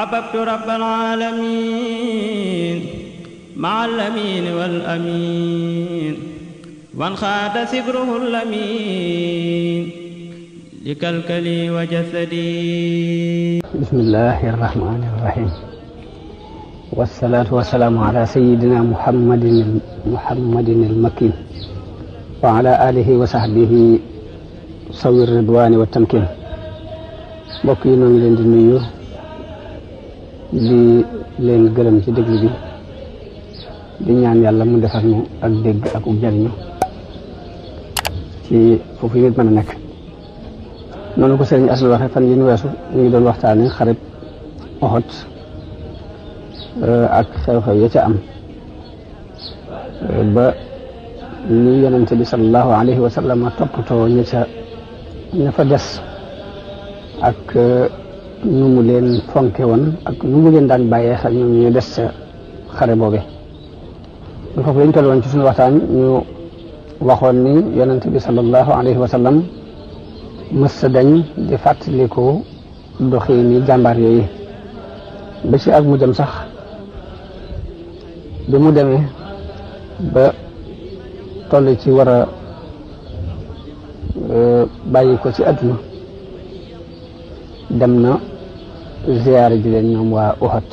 أحببت رب العالمين مع الأمين والأمين وانخاد سبره الأمين لكلكلي وجسدي. بسم الله الرحمن الرحيم، والصلاة والسلام على سيدنا محمد المكين وعلى آله وصحبه صوي الرضوان والتمكين. mbokk yi noo ngi leen di nuyu di leen gërëm ci déglu bi di ñaan yàlla mu defal ñu ak dégg ak jariñu ci foofu nit mën a nekk. noonu ko sëriñ Asal waxe fan yi ñu weesu ñu ngi doon waxtaane xareb Uhud ak xew-xew ya ca am ba ni yonente bi sallallahu alayhi wa sallam toppatoo ña fa des ak nu mu leen fonke woon ak nu mu leen daan bàyyee xel ñoom ñu des ca xare boobe. lu foofu lañ toll woon ci suñu waxtaan ñu waxoon ni yonente bi sallallahu alayhi wa sallam mës sa dañ di fàttaliku doxiini jàmbaar yooyu ba ci ak mu dem sax bi mu demee ba toll ci war a bàyyi ko ci àdduna dem na ziyaare ji leen ñoom waa Uhud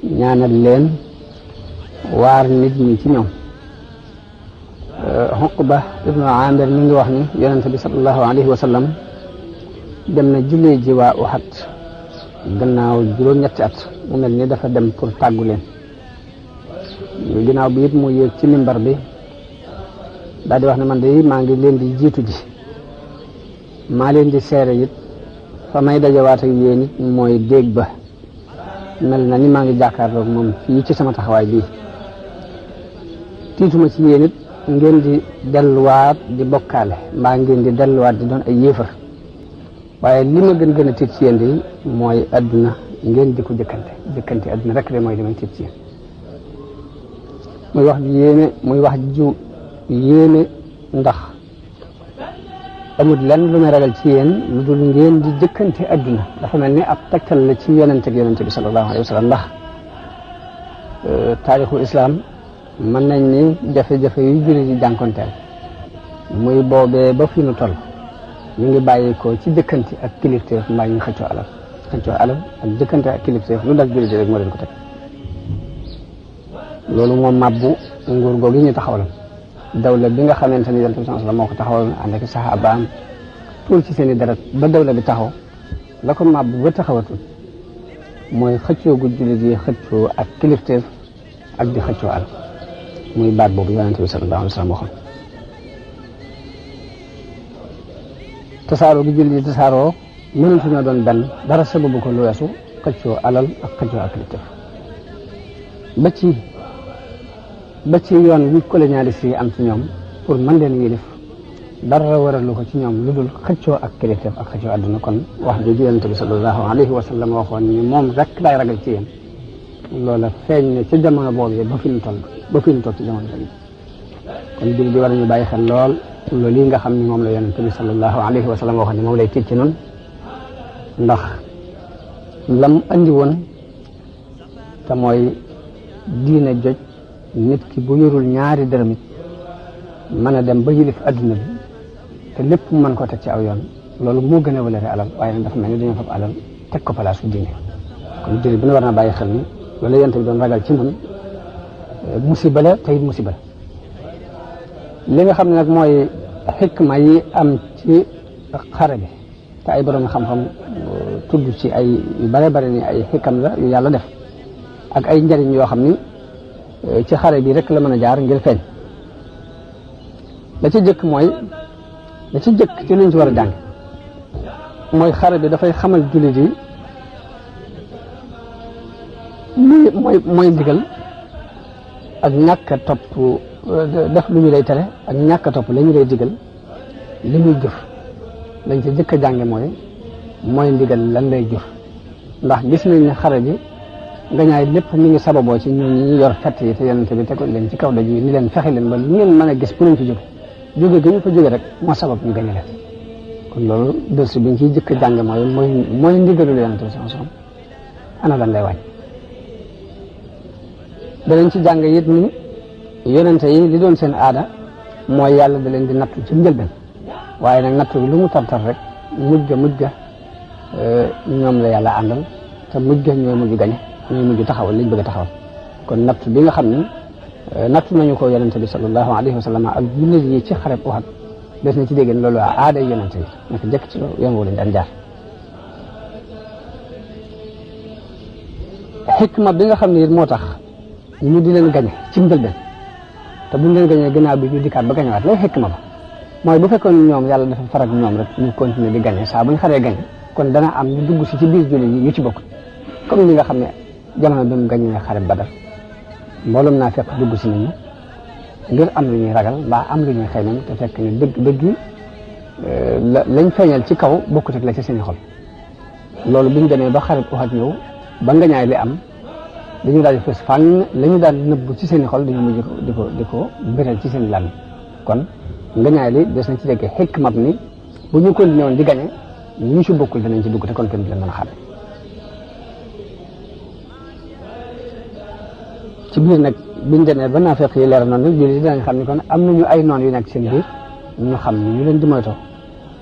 ñaanal leen waar nit ñi ci ñoom. Uqba ibnu Amir mi ngi wax ni yonente bi sallallahu alayhi wa sallam dem na jullee ji waa Uhud gannaaw juróom-ñetti at mu mel ni dafa dem pour tàggu leen. ginnaaw bi it mu yéeg ci mimbar bi daal di wax ne man de maa ngi leen di jiitu ji maa leen di seere it fa may dajawaat ak yéen it mooy déeg ba mel na ni maa ngi jàkkaarloog moom fii ci sama taxawaay bii tiituma ci yéen it ngeen di delluwaat di bokkaale mbaa ngeen di delluwaat di doon ay yéefar waaye li ma gën a tiit ci yéen di mooy adduna ngeen di ko jëkkante adduna rek de mooy li may tiit ci yéen. muy wax ju yéene ndax amul lenn lu may ragal ci yéen lu dul ngeen di jëkkante adduna. dafa mel ni ab tegtal la ci yonente bi sallallahu alayhi wa sallam ndax taarixul islam mën nañ ni jafe-jafe yu jullit yi jànkonteel muy boobee ba fi nu toll ñu ngi bàyyi ko ci jëkkante ak kilifteef mbaa ñu xëccoo alal ak jëkkante ak kilifteef lu dal jullit yi rek moo leen ko teg. loolu moom mabbu nguur googu ñu taxawal dawla bi nga xamante ni yonent bi sallallahu alayhi wa sallam moo ko taxawal ànd ak saxaabaam tuur ci seen i deret ba dawla bi taxaw la ko mabbu ba taxawatul mooy xëccoo gu jullit yi xëccoo ak kilifteef ak di xëccoo alal muy baat boobu yonent bi sallallahu alayhi wa sallam waxoon. tasaaroo gi jullit yi tasaaroo mënatuñoo doon benn dara sababu ko lu weesu xëccoo alal ak xëccoo ak kilifteef ba ci yoon wi colonialiste yi am ci ñoom pour mën leen yilif dara waralu ko ci ñoom lu dul xëccoo ak kilifteef ak xëccoo àdduna. kon wax jooju yonent bi sallallahu alayhi wa sallam waxoon ni moom rek laay ragal ci yéen loola feeñ ne ci jamono boobu ba fi ñu toll ci jamono bi. kon biir bi war nañu bàyyi xel lool loolu yi nga xam ni moom la yonent bi sallallahu alayhi wa sallam waxoon ni moom lay tiit ci noonu ndax lam andi woon te mooy diine joj nit ki bu yorul ñaari dërëm it mën a dem ba yilif adduna bi te lépp mu mën ko teg ci aw yoon loolu moo gën a wëlëre alal waaye nag dafa mel ni dañoo fab alal teg ko place su diine. kon jëli bu ne war naa bàyyi xel ni loolu yonent bi doon ragal ci ñun musiba la te it musiba la. li nga xam ne nag mooy xikma yi am ci xare bi te ay borom xam-xam tudd ci ay yu bare ni ay xikam la yu yàlla def ak ay njariñ yoo xam ni ci xare bi rek la mën a jaar ngir feeñ. la ci jëkk ci luñ ci war a jàng mooy xare bi dafay xamal jullit yi mooy ndigal ak ñàkk a topp def lu ñu lay tere ak ñàkk a topp la ñu lay digal li muy jëf lañ ci jëkk a jànge mooy ndigal lan lay jëf. ndax gis nañ ne xare bi ngañaay lépp mi ngi sababoo ci ñun ñi yor fett yi te yonente bi tegoon leen ci kaw daj yi ni leen fexe leen ba lu ngeen mën a gis pour ñu fi jóge gi ñu fa jóge rek moo sabab ñu gañe leen. kon loolu dërsu biñ ciy jëkk jàng mooy ndigalul yonente bi sallallahu alayhi wasallam ana lan lay wàññi. danañ ci jàng it ni yonente yi li doon seen aada mooy yàlla da leen di nattu ci njëlbeen waaye nag nattu lu mu tartar rek mujj ga ñoom la yàlla àndal te mujj ga ñooy mujj gañe ñooy mujj taxawal liñ bëgg a taxawal kon nattu bi nga xam ni nattu nañu ko yonente bi sallallahu alayhi wa sallam ak jullit yi ci xareb Uhud des na ci dégg loolu aaday yonente yi naka jëkk ci yoon woo leen daan jaar. xikma bi nga xam ne it moo tax ñu di leen gañe ci njëlbeen te buñ leen gañee gannaaw bi ñu dikkaat ba gañewaat lay xikma ba mooy bu fekkoon ñoom yàlla dafa farak ñoom rek ñu continuer di gañe saa bu ñu xaree gañe kon dana am ñu dugg si ci biir jullit yi ñu ci bokk comme ñi nga xam ne jamono bi mu gañee xare Badar mbooloom naa fekk dugg si nañu ngir am lu ñuy ragal mbaa am lu ñuy xëy nañu te fekk ne dëgg lañ feeñal ci kaw bokkut ak la ci seen xol loolu bu ñu demee ba xare Uhud ñëw ba ngañaay li am dañu daal di fës fànn la ñu daan nëbb ci seen i xol dañu mujj di ko biral ci seen làmmiñ kon ngañaay li des na ci dégg xikmat ni bu ñu continué woon di gañe ñu ci bokkul danañ ci dugg te kon kenn du leen mën a xàmme ci biir nag biñ demee ba naafeq yi leer noonu jullit yi danañ xam ni kon am nañu ay noon yu nekk seen biir ñu xam ni ñu leen di moytoo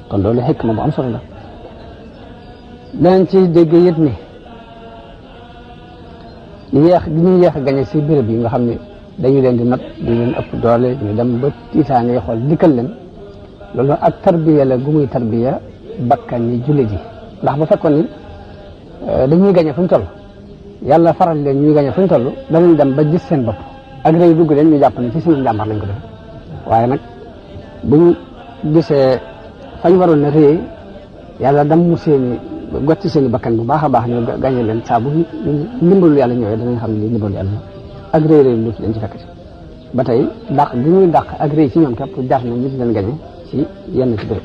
kon loolu xikma bu am solo la danañ ci dégg yit ni gi ñuy yeex a gañe si béréb yi nga xam ne dañu leen di not di leen ëpp doole ñu dem ba tiitaange xool dikkal leen loolu ak tarbiya la gu muy tarbiya bakkan yi jullit yi ndax bu fekkoon ni dañuy gañe fu ñu toll yàlla faral leen ñuy gañe fu ñu toll danañ dem ba gis seen bopp ak rëy dugg leen ñu jàpp ne ci suñu njàmbar lañ ko def waaye nag buñ gisee fañ waroon na rëy yàlla dam mu seeni gotti seeni bakkan bu baax a baax ñu gañe leen saa bu ndimbalu yàlla ñëwee danañ xam ne lii ndimbalu yàlla ak rëy rëy lu leen ci fekk ba tey dàq gi ñuy dàq ak rëy ci ñoom képp jar na ñu di leen gañe ci yenn ci béréb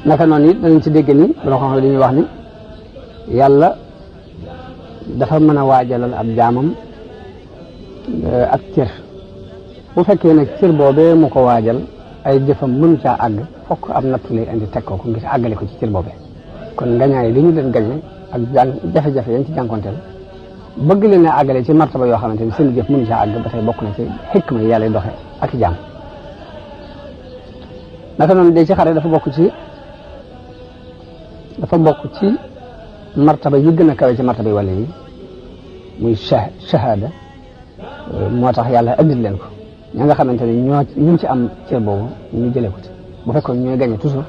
naka noonu it danañ ci dégg ni loo xam ne dañuy wax ni yàlla dafa mën a waajalal ab jaamam ak cër bu fekkee nag cër boobee mu ko waajal ay jëfam mënu caa àgg fokk am nattu lay indi teg ko ngir àggale ko ci cër boobee kon ngañaay li ñu leen gañe ak jafe-jafe yañ ci jànkonteel bëgg leen a àggale ci martaba yoo xamante ni seen jëf mënu caa àgg ba tey bokk na ci xikma yi yàlla doxe ak i jaam naka noonu de ci xare dafa bokk ci martaba yi gën a kawe ci martaba yi wàll yi muy shahada moo tax yàlla andil leen ko ña nga xamante ne ñu ci am cër boobu ñu jëlee ko ci bu fekkoon ñooy gagné toujours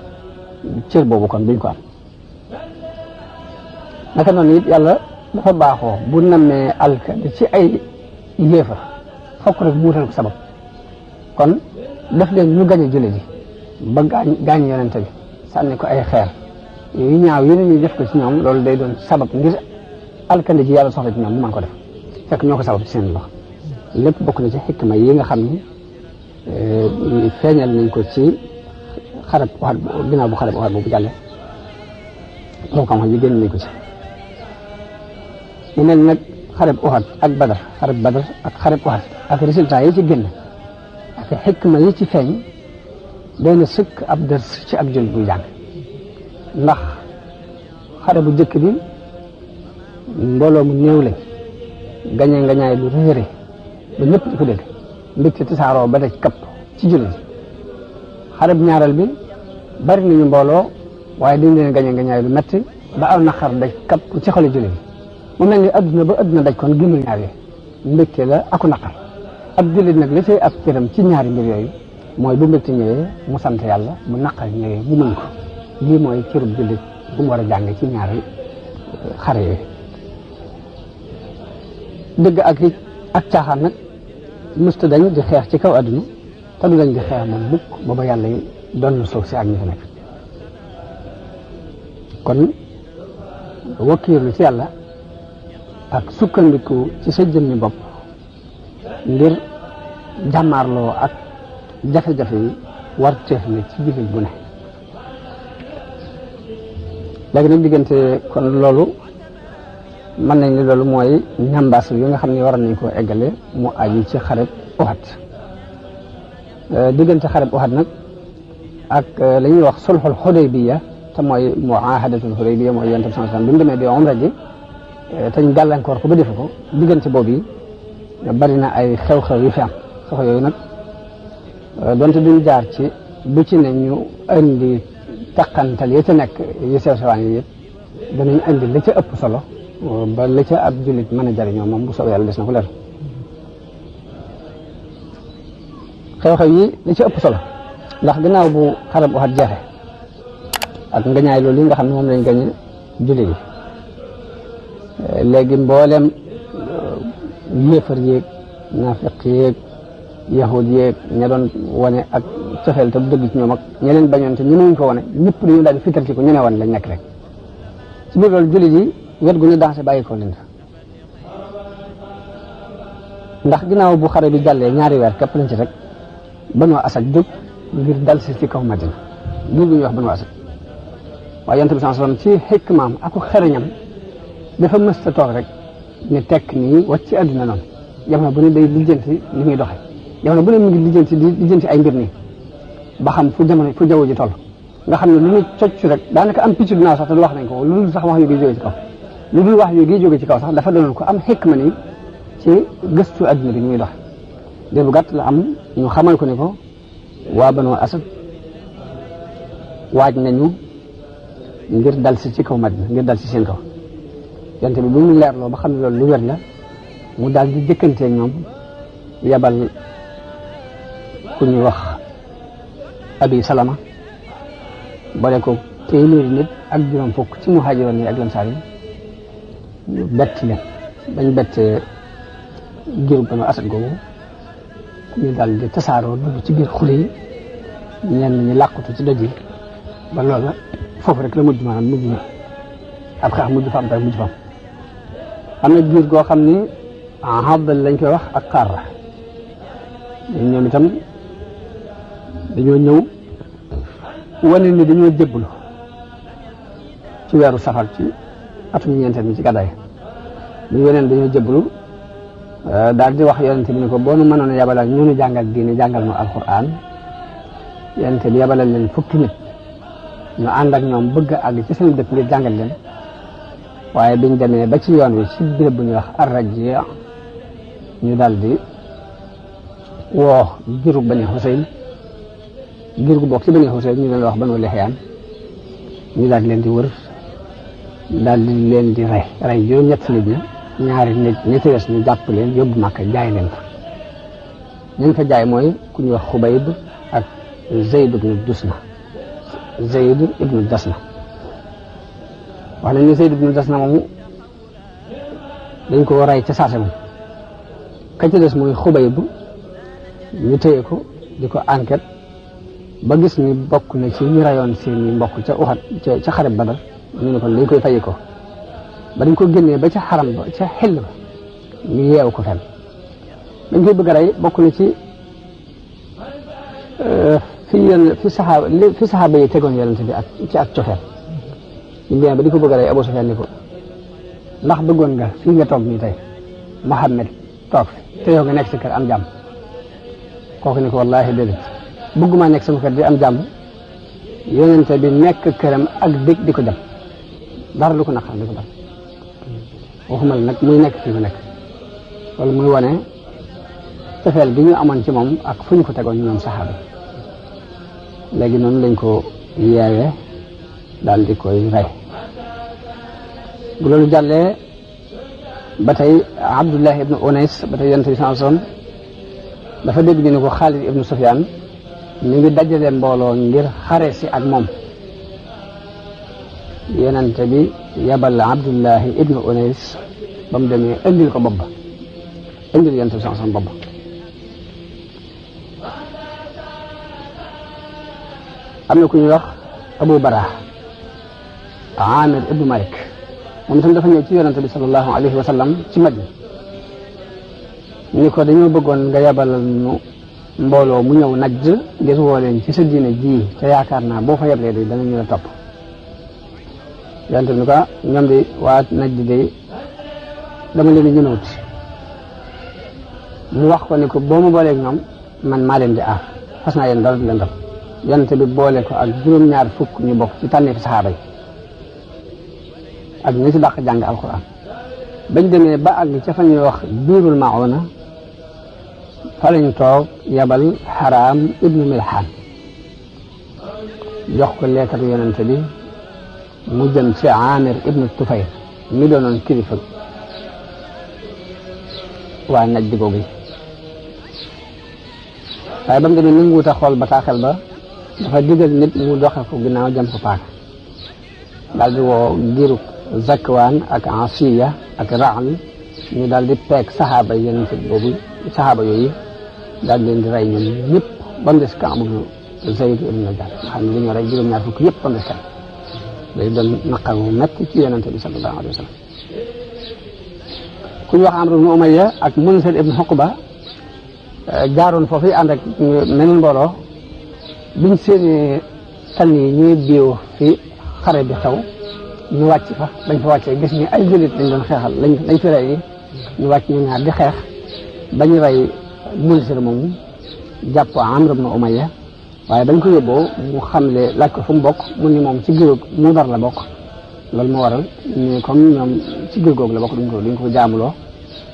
cër boobu kon duñ ko am naka noonu it yàlla dafa baaxoo bu nammee alka ci ay yéefar fokk rek mu wutal ko sabab kon def leen ñu gagné jële ji ba gaañ yonente bi sànni ko ay xeer yooyu ñaaw yi ñuy def ko ci ñoom loolu day doon sabab ngir alkande ji yàlla soxla ci ñoom bu mën ko def fekk ñoo ko sabab ci seen loxo lépp bokk na ci xikma yi nga xam ni feeñal nañ ko ci xarab Uhud ginnaaw bu xarab Uhud boobu jàlle loolu xam-xam yi génn nañ ko ci mu mel nag xarab Uhud ak Badar ak xarab Uhud ak résultat yi ci génn ak xikma yi ci feeñ doy na sëkk ab dërs ci ab jël buy jàng ndax xare bu jëkk bi mbooloo mu néew lañ gañee ngañaay lu réere ba ñëpp di ko dégg mbégte tasaaroo ba daj kapp ci jullit xare bu ñaareel bi bari nañu mbooloo waaye dañ leen gañee ngañaay lu metti ba aw naqar daj kapp ci xoli jullit mu mel ni adduna ba adduna daj kon gënul ñaar yooyu mbégte la aku naqar ab jullit nag li fay ab cëram ci ñaari mbir yooyu mooy bu mbégte ñëwee mu sant yàlla bu naqar ñëwee mu muñ ko lii mooy cërub jullit bu mu war a jàng ci ñaari xare yooyu dëgg ak caaxaan nag mësta dañ di xeex ci kaw àdduna te du dañ di xeex moom mukk booba yàlla yi doon na suuf si ak ñi fa nekk kon wakkiirlu ci yàlla ak sukkandiku ci sa jëmmi bopp ngir jàmmaarloo ak jafe-jafe yi war teef na ci jullit bu ne léegi nag diggante kon loolu mën nañ ni loolu mooy ñambaas yi nga xam ne war nañ koo eggale mu aju ci xareb Uhud diggante xareb Uhud nag ak la ñuy wax sulhul Hudaybiya te mooy muahadatul Hudaybiya mooy yonent bi sallallahu alayhi wasallam bi mu demee di umra ji te ñu gàllankoor ko ba defu ko diggante boobu yi bari na ay xew-xew yu fi am xew yooyu nag donte duñ jaar ci bu ci ne ñu indi taqantal ya ca nekk yu sew sewaan yi yëpp danañ indi la ca ëpp solo ba la ca ab jullit mën a jariñoo moom bu soobee yàlla des na ko leer xew-xew yi la ca ëpp solo ndax gannaaw bu xarab Uhud jeexe ak ngañaay loolu yi nga xam ne moom lañ gañe jullit yi léegi mboolem yéefar yéeg naafiq yéeg yahud yéeg ña doon wane ak cofeel te dëgg ci ñoom ak ña leen bañoon te ñemewuñ ko wane ñëpp dañu daal di fital ci ko ñu ne wan lañ nekk rek ci biir loolu jullit yi wet gu ñu dansé bàyyi ko leen ndax ginnaaw bu xare bi jàllee ñaari weer képp lañ ci rek Banu Asad jóg ngir dal si ci kaw Madina giir gu ñuy wax Banu Asad waaye Yonent bi sallallahu alayhi wasallam ci xikmaam ak xereñam dafa mës a toog rek ne tekk nii wàcc ci àdduna noonu jamono bu ne day lijjanti li muy doxe jamono bu ne mu ngi lijjanti ay mbir nii ba xam fu jaww ji toll nga xam ne lu ñu cocc rek daanaka am picc dinaa sax te du wax nañ ko lu dul sax wax yu gi jóge ci kaw lu dul wax yu gi jóge ci kaw sax dafa doonoon ko am xikma nii ci gëstu àdduna bi ni muy doxe dé bu gàtt la am ñu xamal ko ne ko waa Banu Asad waaj nañu ngir dal si ci kaw Madina ngir dal si seen kaw Yonent bi bu mu leerloo ba xam ne loolu lu wér la mu daal di jëkkantee ñoom yabal ku ñuy wax Abi Salama boole ko téeméeri nit ak juróom fukk ci muhaajiroon yi ak lansaar yi ñu bett leen bañ bettee giru Banu Asad googu ñu daal di tasaaroo dugg ci biir xule yi ñenn ñi làqutu ci doj yi ba loolu la foofu rek la mujj maanaam mujj na ab xeex mujj fa am rek mujj fa am na giir goo xam ni Abdal lañ koy wax ak Qarra ñoom itam dañoo ñëw wane ni dañoo jébbalu ci weeru safar ci atum ñeenteel mi ci gàddaay bi ñu weneen dañoo jébbalu daal di wax yonente bi ni ko boo nu mënoon a yabalal ñu nu jàngal diine jàngal nu alquran yonente bi yabalal leen fukki nit ñu ànd ak ñoom bëgg a àgg ci seen dëkk ngir jàngal leen waaye biñ demee ba ci yoon wi ci béréb bu ñuy wax Ar-Rajji ñu daal di woo giru Bani Husayn giir gu bokk ci Bani Husayn ñu leen wax Banu Lihyaan ñu daal di leen di wër daal di leen di rey juróom-ñett nit ñi ñaari nit ñi ci des ñu jàpp leen yóbbu Makka jaay leen fa ñu fa jaay mooy ku ñuy wax Xubayb ak Zayd ibnu Dasna wax nañ ne Zayd ibnu Dasna moomu dañ ko rey ca saase moom ka ci des mooy Xubayb ñu téye ko di ko enquête ba gis ni bokk na ci ñu rayoon seeni mbokk ca Uhud ca xare Badar ñu ne kon dañ koy fayi ko ba dañ ko génnee ba ca xaram ba ca xel ba ñu yeew ko fenn dañ koy bëgg a rey bokk na ci fi saxaaba yi tegoon yonent bi ak ci ak cofeel ñu demee ba di ko bëgg a rey Abu Sufyaan ni ko ndax bëggoon nga fii nga toog nii tey Muhammad toog fi te yow nga nekk sa kër am jàmm kooku ni ko wallaahi déedéet bëgguma nekk sama kër di am jàmm yonent bi nekk këram ak dégg di ko jam dara lu ko naqar di ko dal waxuma la nag muy nekk fii mu nekk loolu muy wane cofeel gi ñu amoon ci moom ak fu ñu ko tegoon ñoom saxaaba léegi noonu lañ ko yeewee daal di koy rey bu loolu jàllee ba tey Abdullah ibnu Unays ba tey yonent bi sallallahu alayhi wasallam dafa dégg ñu ne ko Xaalid ibnu Sufyaan mi ngi dajale mbooloo ngir xare si ak moom yonent bi yabal Abdullah ibnu Unays ba mu demee indil ko bopp ba indil yonent bi sallallahu alayhi wasallam bopp ba am na ku ñuy wax Abu Barah Amir ibnu Malik moom itam dafa ñëw ci yonent bi sallallahu alayhi wa sallam ci Madina ni ko dañoo bëggoon nga yabalal nu mbooloo mu ñëw Najd ngir woo leen ci sa diine ji te yaakaar naa boo fa yeblee de danañu la topp yonent bi ni ko ñoom de waa Najd de dama leen di ñëwut mu wax ko ni ko boo ma booleeg ñoom man maa leen di aar fas naa yéen dara du leen dal yonent bi boole ko ak juróom-ñaar fukk ñu bokk ci tànneefi saxaaba yi ak ñi ci dàq jàng alquran bañ demee ba àgg ca fa ñuy wax biirul mauna fa lañ toog yabal Haram ibnu Milhaan jox ko leetar yonent bi mu jëm ci Amir ibnu Tufayl mi doonoon kilifa waa Najd googu waaye ba mu demee nanguwut a xool bataaxel ba dafa digal nit mu doxe ko ginnaaw jëm ko paaka daal di woo giru Zakwaan ak Asiya ak Rahl ñu daal di peeg saxaaba yonent boobu saxaaba yooyu daal di leen di rey ñoom ñëpp ba mu des Kaab ibnu Zayd ibnu Najaar nga xam ne dañoo rey juróom-ñaar fukk yëpp ba mu des kenn day doon naqar mu metti ci yonent bi sallallahu alayhi wa sallam ku ñu wax Amr ibnu Umayya ak Munzir ibnu Uqba jaaroon foofu ànd ak meneen mbooloo biñ seeni tànn yi ñuy biiw fi xare bi xew ñu wàcc fa bañ fa wàccee gis ni ay jullit lañ doon xeexal lañ fi rey ñu wàcc ñu ñaar di xeex bañ rey Munzir moomu jàpp Amr ibn Umayya waaye bañ ko yóbboo mu xamle laaj ko fu mu bokk mu ni moom ci giir Mudar la bokk loolu moo waral ñu comme ñoom ci giir googu la bokk duñ ko jaamuloo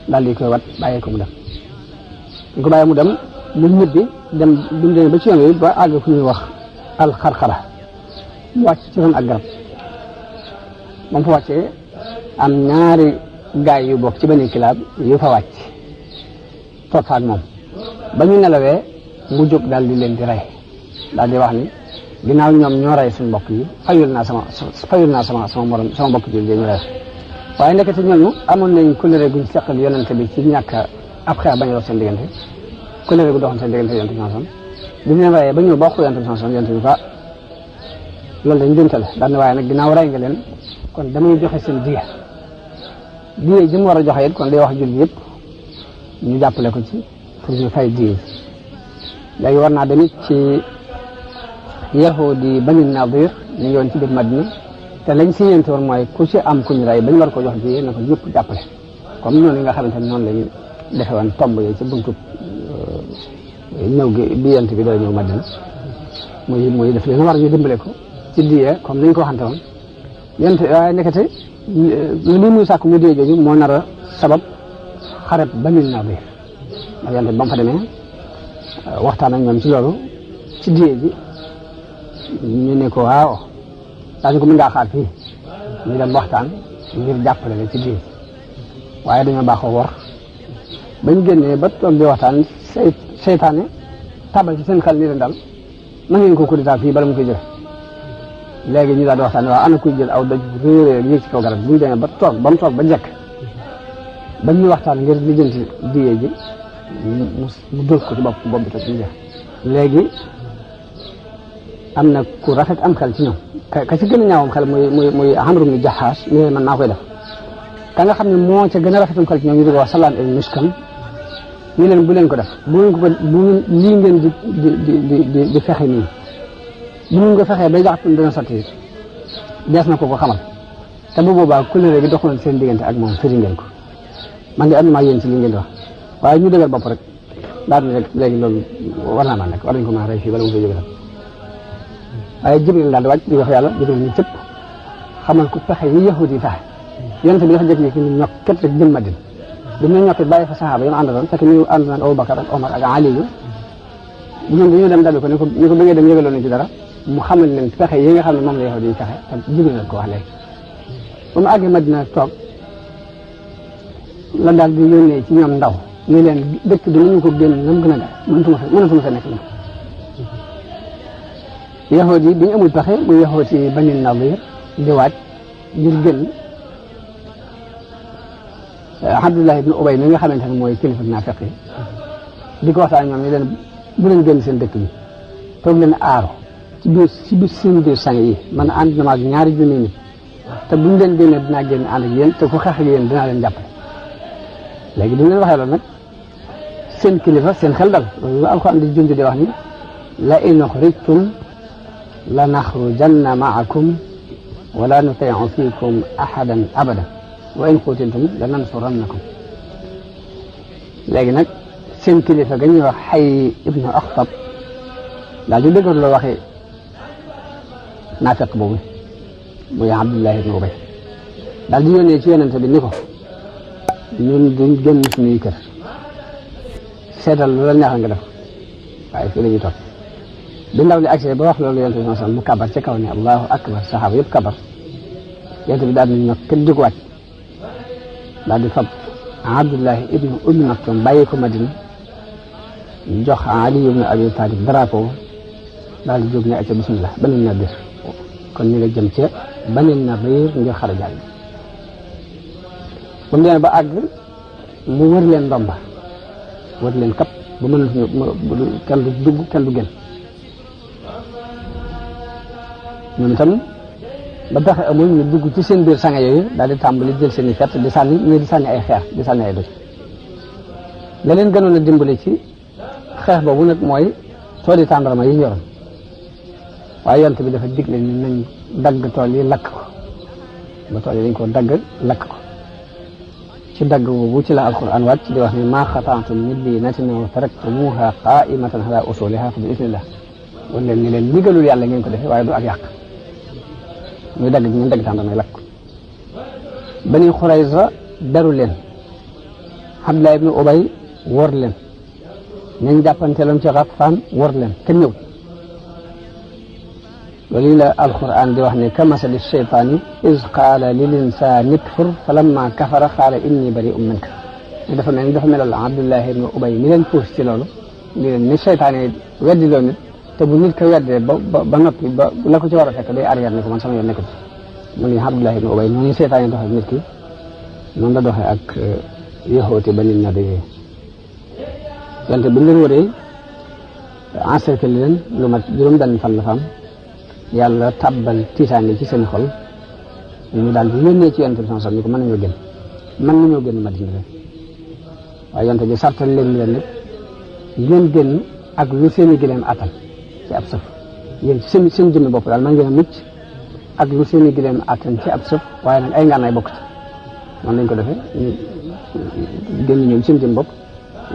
daal di koy wat bàyyee ko mu dem duñ ko bàyyee mu dem mu ñibbi dem duñ demee ba ci yoon wi ba àgg fu ñuy wax alxarxara mu wàcc ci ron ak garab moom fa wàccee am ñaari gaay yu bokk ci benn kilaab yu fa wàcc toog fa ak moom ba ñu nelawee mu jóg daal di leen di rey daal di wax ni ginnaaw ñoom ñoo rey suñu mbokk yi fayul naa sama morom sama mbokk ji ñu rey waaye ndekete ñooñu amoon nañ kóllëre guñ seqal yonente bi ci ñàkk ab xeex bañ a dox seen diggante kóllëre gu doxoon seen diggante yonente bi sanson bi ñu leen reyee ba ñëw bokk yonente bi sanson yonente bi fa loolu dañ jëntal daal ne waaye nag ginnaaw rey nga leen kon damay joxe seen diya ji mu war a joxe it kon day wax jullit yëpp ñu jàppale ko ci pour ñu fay diya léegi war naa demit ci yahudi Bani Nadir ñu ngi woon ci biir Madina te lañ si yéente woon mooy ku ci am kuñ rey bañ war ko jox diya na ko ñëpp jàppale comme noonu nga xamante ne noonu lañu defe woon tomb yi ci buntu ñëw gi bi yent bi dara ñëw Madina muy def leen war ñu dimbale ko ci diya comme ni ñu ko waxante woon yent waaye nekkate lii muy sàkk mu diya jooju moo nar a sabab xareb Bani Nadir ndax yent bi ba mu fa demee waxtaan ak ñoom ci loolu ci diya ji ñu ne ko waaw daañu ko mën ngaa xaar fii ñu dem waxtaan ngir jàppale la ci diya ji waaye dañoo baaxoo wor bañ génnee ba toog di waxtaan seytaane tabal ci seen xel ni leen dal na ngeen ko kuditaa fii bala mu koy jël léegi ñu daal di waxtaan waaw ana kuy jël aw doj réeréer yéeg ci kaw garab bu ñu demee ba mu toog ba jekk ba ñuy waxtaan ngir lijjanti diye ji mu dóor ko ci bopp bi toj ñu jeex léegi am na ku rafet am xel ci ñoom ka ci gën a ñaawam xel muy Amr ibn Jahash ni leen man maa koy def ka nga xam ne moo ca gën a rafetam xel ci ñoom ñu di ko wax Salaam ibn Mishkam ñu leen bu leen ko def bu lii ngeen di fexe nii bu ngeen ko fexee bay jaxat dana sotti dees na ko xamal te bu boobaa kóllëre gi doxoon seen diggante ak moom firi ngeen ko man de am na maa yéen ci li ngeen di wax waaye ñu dëgër bopp rek daal di rek léegi loolu war naa maa nekk war nañ ko mën a rey fii bala mu koy jóge waaye Jibril daal di wàcc di wax yàlla Jibril ñu cëpp xamal ko pexe yi yahudi yi fexe yonent bi dafa jékki-jékki ñu ñokket rek jëm Madina bi ñu ñokket bàyyi fa saxaaba yi mu àndaloon fekk ñu ànd nag Abubakar ak Omar ak Ali yu ñoom dañoo dem dabi ko ni ko bi ngay dem yëgaloon nañ ci dara mu xamal leen pexe yi nga xam ne moom la yahudi yi fexe te Jibril la ko wax léegi ba mu àggee Madina toog la daal di yónnee ci ñoom ndaw ñu leen dëkk bi nañu ko génn na mu gën a gaaw mënatuma fa nekk na yahood yi bi ñu amul pexe muy yahood yi Bani Nadir di waaj ngir génn Abdullah ibn Ubay mi nga xamante ne mooy kilifa naafiq yi di ko waxtaan ñoom ñu leen bu leen génn seen dëkk bi toog leen aaro ci biir seen biir sang yi man ànd na ma ak ñaari junni nit te bu ñu leen génnee dinaa génn ànd ak yéen te ku xeex ak yéen dinaa leen jàppale léegi bi ñu leen waxee loolu nag seen kilifa seen xel dal loolu la Alxuraan di junj di wax ni la in uxrijtum la naxrujanna maakum wala nutiicu fiikum ahadan abada wa in qutiltum la nansurannakum léegi nag seen kilifa ga ñuy wax Xay ibnu Axtab daal di dëgër loo waxee naafeq boobu muy Abdullahi ibn Ubay daal di yónnee ci yonente bi ni ko ñun duñ génn suñuy kër seetal lu la neexal nga def waaye fii la ñuy toog bi ndaw li agsee ba wax loolu yonente bi sallam mu kabar ca kaw ne allahu akbar saxaaba yëpp kabar yonente bi daal di ñëw kër di ko wàcc daal di fab Abdullahi ibn Ummi Maktum bàyyi ko Madina jox Ali ibn Abi Talib drapeau daal di jóg ne acca bismillah Bani Nadir kon ñu nga jëm ca Bani Nadir ngir xare jàll ba mu demee ba àgg mu wër leen ndomba wër leen kap ba mënatuñu kenn du dugg kenn du génn ñoom itam ba taxe amul ñu dugg ci seen biir sanga yooyu daal di tàmbali jël seen i fett di sànni ñii di sànni ay xeer di sànni ay doj la leen gënoon a dimbali ci xeex boobu nag mooy tooli tàndarma yi ñoroon waaye yonent bi dafa digle ni nañ dagg tool yi lakk ko ba tool yi dañ ko dagg lakk ko ci dagg boobu ci la alquran wàcc di wax ni maa xata'tum min liinatin aw taraktumuuha qaa'imatan ala usuuliha fa bi idnillah wala leen ni leen ndigalul yàlla ngeen ko defee waaye du ak yàq muy dagg ñu dagg tàndarma lakk ko Bani Xurayza daru leen Abdullah ibn Ubay wor leen ñañ jàppanteeloon ci Ghatfaan wor leen kenn ñëw loolu la alquran di wax ne kamasali shaytaani iz qaala lil insaani kfur falamma kafara qaala inni bari'un minka dafa melal Abdullah ibn Ubay mi leen puus ci loolu di leen ni seytaane weddi loo nit te bu nit ko weddee ba noppi ba la ko ci war a fekk day arrière ni ko man sama yoon nekkul mu ngi Abdullah ibn Ubay noonu seytaane doxee nit ki noonu la doxee ak yahooti Bani Nadir wante bu ñu leen wëree encercler leen lu mat juróom benn fan la fa am yàlla tàbbal tiitaange ci seen xol ñu daal di yónnee ci yonent bi sallallahu alayhi wasallam ni ko mën nañoo génn Madina rek waaye yonent bi sartal leen nag ngeen génn ak lu seen i gileem attan ci ab sëf yéen ci seen jëmmi bopp daal man ngeen a mucc ak lu seen i gileem attan ci ab sëf waaye nag ay ngànnaay bokk ci noonu lañ ko defee ñu génn ñoom seen jëmmi bopp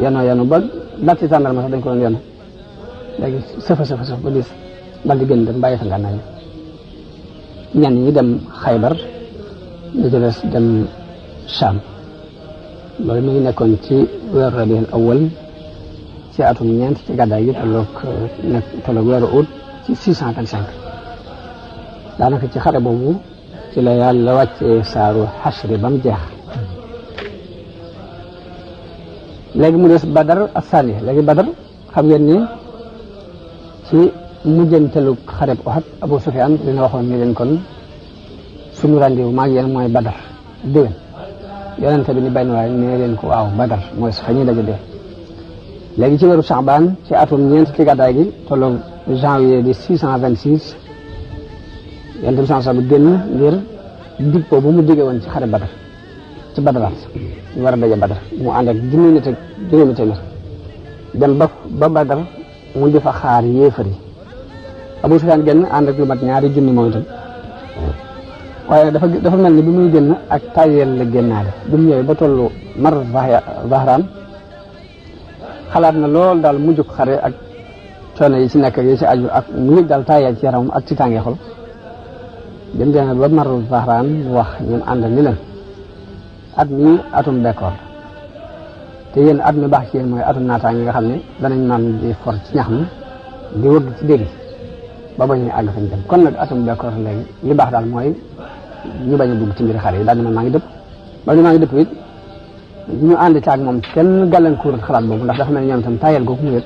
yanu ba dal ci tàndarma sax dañ ko doon yanu léegi sëf ba diis dal di génn dem bàyyi fa ngànnaay ñenn ñi dem Xaybar li ci des dem Sham loolu mi ngi nekkoon ci weeru Rabiul Awwal ci atum ñeent ci gàddaay gi tolloog weeru août ci 625 daanaka ci xare boobu ci la yàlla wàccee saaru Xashri ba mu jeex léegi mu des Badar ak Saniya léegi Badar xam ngeen ni ci mujjantelu xareb Uhud Abu Sufyaan dina waxoon ni leen kon suñu rendez-vous maag yéen mooy Badar déwén yonente bi ni benn waay nee leen ko waaw Badar mooy fa ñuy daje dee léegi ci weeru Sha'ban ci atum ñeent ci gàddaay gi tolloog janvier di 626 yonente bi sallallahu alayhi wasallam génn ngir dig boobu mu digge woon ci xare Badar ci Badaraat ñu war a daje Badar mu ànd ak junni nit ak juróomi téeméer dem ba Badar mu di fa xaar yéefar yi Abu Sufyaan génn ànd ak lu mat ñaari junni moom itam waaye dafa mel ni bi muy génn ak tayel la génnaale bi mu ñëwee ba tollu Mar Zahraan xalaat na lool daal mu jóg xare ak coono yi ci nekk yi ci aju ak mu yëg daal tayel ci yaramam ak ci tàngee xol dem demee ba Mar Zahraan wax ñun ànd ni leen at mi atum bekkoor te yéen at mi baax ci yéen mooy atum naataange nga xam ne danañ naan di for ci ñax mi di wëgg ci dégg ba bañ a àgg fañ dem kon nag atum bekkoor léegi li baax daal mooy ñu bañ a dugg ci mbiri xare yi daal di maa ngi dëpp ba maa ngi dëpp it ñu ànd ci ak moom kenn gàllankoor xalaat boobu ndax dafa mel ni ñoom itam tayel googu mu yëg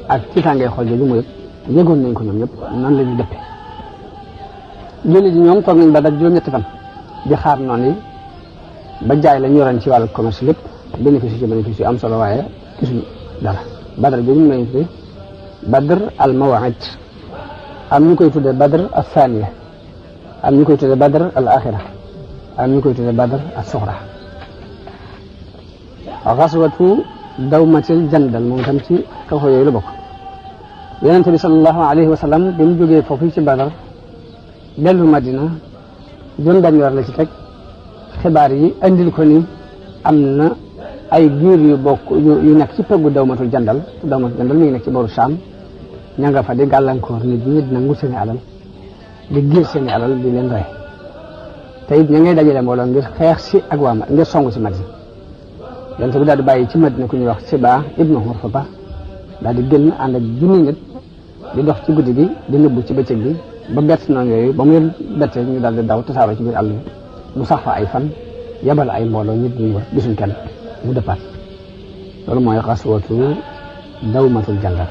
ak ci tàngee xol jooju mu yëg yëgoon nañ ko ñoom ñëpp noonu la ñuy dëppe jullit yi ñoom toog nañ ba daj juróom-ñetti fan di xaar noonu yi ba jaay la ñu yoroon ci wàllu commerce lépp bénéfice yu am solo waaye gisuñu dara Badar bi ñu may tuddee Badr al Maw'id am ñu koy tuddee Badr al Thaniya am ñu koy tuddee Badr al Akhira am ñu koy tuddee Badr al Sughra ghazwatu Dawmatil Jandal moom itam ci xew yooyu la bokk Yonent bi sallallahu alayhi wa sallam bi mu jógee foofu ci Badar dellu Madina juróom-benn weer la ci teg xibaar yi andil ko ni am na ay giir yu bokk yu nekk ci peggu Dawmatul Jandal mi ngi nekk ci booru Saam ña nga fa di gàllankoor nit ñi dina ngu seeni alal di giir seeni alal di leen rey te it ña ngay dajale mbooloo ngir xeex si ak waa ngir songu si Madina yonent bi daal di bàyyi ci Madina ku ñuy wax Siba ibnu Hurfata daal di génn ànd ak junni nit di dox ci guddi gi di nëbbu ci bëccëg bi ba bett noonu yooyu ba mu leen bettee ñu daal di daw tasaaroo ci biir àll bi mu sax fa ay fan yabal ay mbooloo nit ñi wër gisuñ kenn mu dëppaat loolu mooy xaswatu dawmatul jandal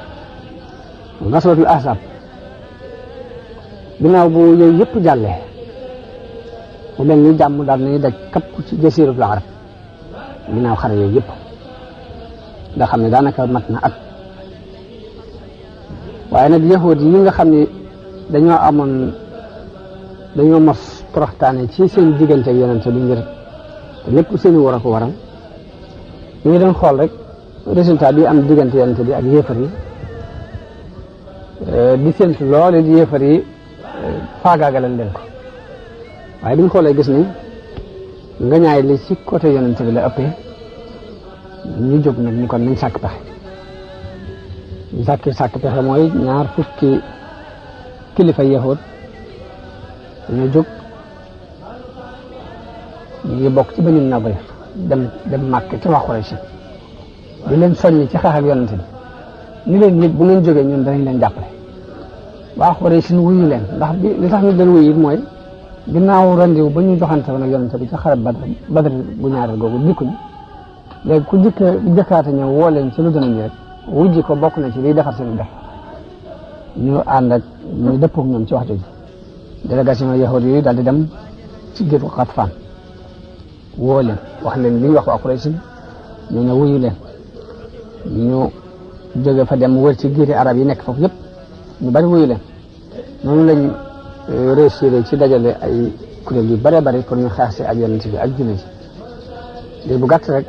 xaswatul ahzab ginnaaw bu yooyu yëpp jàllee mu mel ni jàmm daal nañu daj kapp ci jasiratul arab ginnaaw xare yooyu yëpp nga xam ne daanaka mat na at waaye nag yahud yi nga xam ne dañoo mos toroxtaane ci seen diggante ak yonente bi ngir lépp seen war a ko waral ñu ngi doon xool rek résultat bi am diggante yonente bi ak yéefar yi di séntu loole di yéefar yi faagaagalal leen ko waaye bi ñu xoolee gis ni nga ñaay li ci côté yonente bi la ëppee ñu jóg nag ni kon nañ sàkk pexe ñu sàkk pexe mooy ñaar fukki kilifa yahud dañoo jóg ñu ngi bokk ci Banu Nadir dem màkk ci waa Quraysh di leen soññ ci xeex ak yonente bi ni leen nit bu ngeen jógee ñun danañ leen jàppale waa Quraysh ñu wuyu leen ndax bi li tax ñu leen wuyu it mooy ginnaaw randiw ba ñu joxante woon ak yonente bi ci xare Badr bu ñaareel googu dikkuñ léegi ku jëkkaate ñëw woo leen ci lu dana ñi rek wujji ko bokk na ci liy defar seen def ñu ànd ak ñu dëppook ñoom ci wax jooju délégation yahud yooyu daal di dem ci géetu Xatfaan woo leen wax leen li ñu wax waa Quraysh ñu ne wuyu leen ñu jóge fa dem wër ci giiri arab yi nekk foofu yëpp ñu bari wuyu leen noonu lañ réussir ci dajale ay kuréel yu bare bari pour ñu xeex si ak yonent bi ak jullit yi léegi bu gàtt rek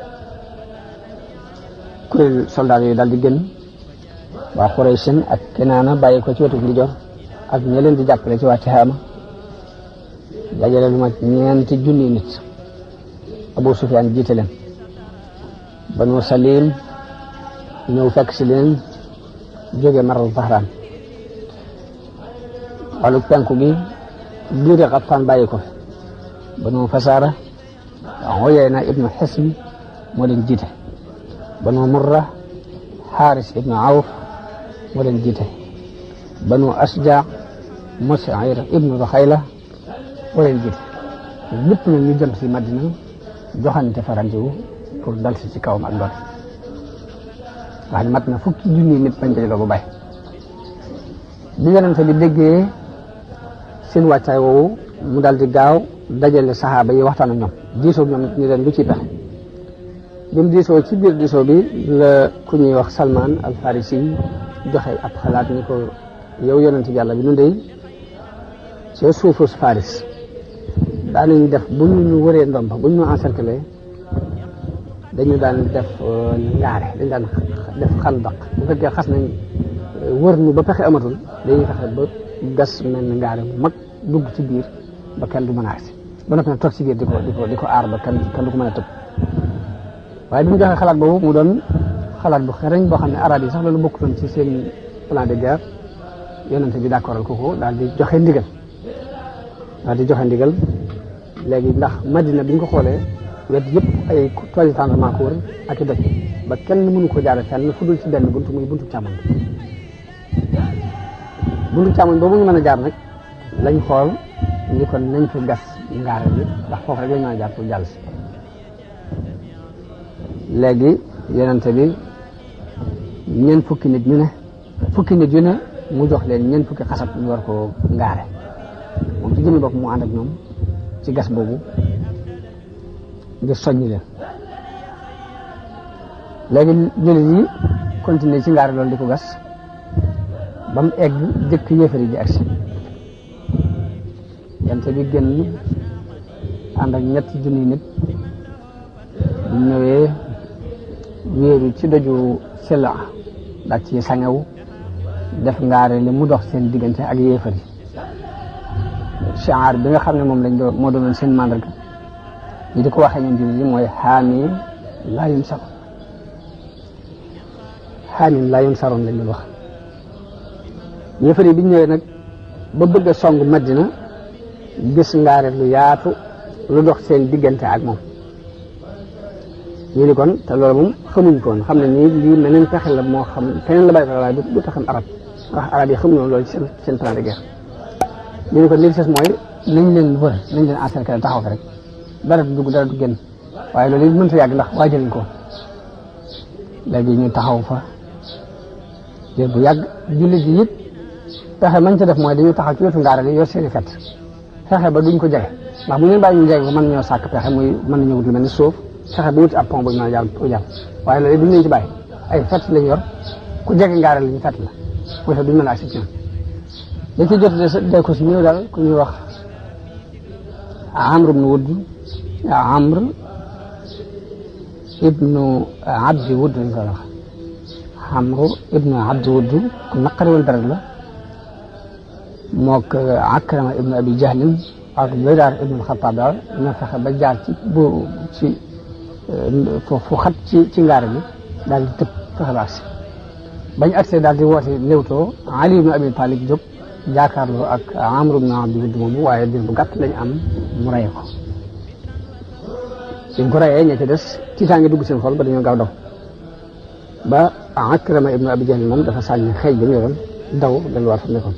kuréel soldat yooyu daal di génn waa Quraysh ak Kinaana bàyyi ko ci wetu ndijoor ak ñi leen di jàppale ci waa Tihaama dajale lu mat ñeenti junni nit Abu Sufyaan jiite leen Banu Salim ñëw fekk si leen jóge Marru Zahraan wàllu penku gi giiri Xatfaan bàyyi ko fi Banu Fasaara Uyayna ibnu Hisn moo leen jiite Banu Murra Xaaris ibnu Awf moo leen jiite Banu Asja Mus'ir ibnu Ruxayla moo leen jiite ñëpp nag ñu jëm si Madina joxante fa rendez-vous pour dal si ci kawam ak doon wax ni mat na fukki junni nit bañ dajaloo bu bay bi yonente bi déggee seen wàccaay woowu mu dal di gaaw dajale saxaaba yi waxtaan ak ñoom diisoo ñoom ñu leen lu ci pexe bi mu diisoo ci biir diisoo bi la ku ñuy wax Salman al Farisi joxe ab xalaat ni ko yow yonente bi yàlla bi nu ndey ci suufu Faris daanañ def bu ñu wëree ndomba bu ñu encercler dañu daan def ngaare dañ daan def xandaq bu fekkee xas nañ wër ñu ba pexe amatul dañuy fexe ba gas mel ni ngaare bu mag dugg ci biir ba kenn du mën a agsi ba noppi nag toog ci biir di ko aar ba kenn du ko mën a tëb waaye bi mu joxee xalaat boobu mu doon xalaat bu xereñ boo xam ne arab yi sax loolu bokkutoon ci seen plan de guerre yonente bi d'accordal ko daal di joxe ndigal léegi ndax Madina bi ñu ko xoolee wet yëpp ay toiles d'entraînement ko wër ak i doj ba kenn mënu ko jaare fenn fu dul ci benn buntu muy buntu càmmoñ boobu ñu mën a jaar nag lañ xool ni kon nañ fi gas ngaare bi ndax foofu rek lañ mën a jaar pour jàll si léegi yonente bi ñeent fukki nit yu ne mu jox leen ñeent fukki xasab ñu war ko ngaare moom ci jëmmi bopp mu ànd ak ñoom ci gas boobu ngir soññi leen léegi jullit yi continuer ci ngaare loolu di ko gas ba mu egg jëkk yéefar yi di agsi yonente bi génn ànd ak ñetti junni nit bu ñëwee wéeru ci doju Sila daal ci sangewu def ngaare li mu dox seen diggante ak yéefar yi shi'ar bi nga xam ne moom lañ moo doonoon seen mandarga ñi di ko waxee ñun jullit yi mooy xaamim laa yunsaroon lañ doon wax yéefar yi bi ñu ñëwee nag ba bëgg a song Madina gis ngaare lu yaatu lu dox seen diggante ak moom ñu ni kon te loolu moom xamuñ ko woon xam ne nii lii meneen pexe la moo xam keneen la bàyyi fa waaye du taxam arab ndax arab yi xamuñu woon loolu ci seen plan de guerre ñu ni kon li des mooy nañ leen wër nañ leen encercler taxaw fi rek dara du dugg dara du génn waaye loolu it mënta yàgg ndax waajaluñ ko léegi ñu taxaw fa jël bu yàgg jullit yi it pexe mañ ca def mooy dañu taxaw ci wetu ngaara li yor seeni fett fexe ba duñ ko jege ndax bu ñu bàyyi ñu jege ko mën ñoo sàkk pexe muy mën nañu wut lu mel ni suuf fexe ba wuti ab pont bu ñu mën a jàll waaye loolu duñ leen ci bàyyi ay fett lañ yor ku jege ngaara li ñu fett la mooy tax duñ mën a agsi ci ñoom dañ ci jot de ko si ñëw daal ku ñuy wax Amr ibnu Wudd Amr ibnu Abdi Wudd lañ koy wax Amr ibnu Abdi Wudd ku naqari woon dara la mook Akrama ibnu Abi Jahlin ak Baydaar ibnu Xattaab daal ñoo fexe ba jaar ci fu xat ci ngaara bi daal di tëb fexe ba agsi bañ agsee daal di woote léewtoo Ali ibnu Abi Talib jóg jaakaarloo ak Amr ibnu Abdi Wudd moomu waaye dir bu gàtt lañ am mu rey ko suñ ko reyee ña ci des tiitaange dugg seen xol ba dañoo gaaw daw ba Akrama ibnu Abi Jahl moom dafa sànni xeej ba mu yoroon daw delluwaat fa nekkoon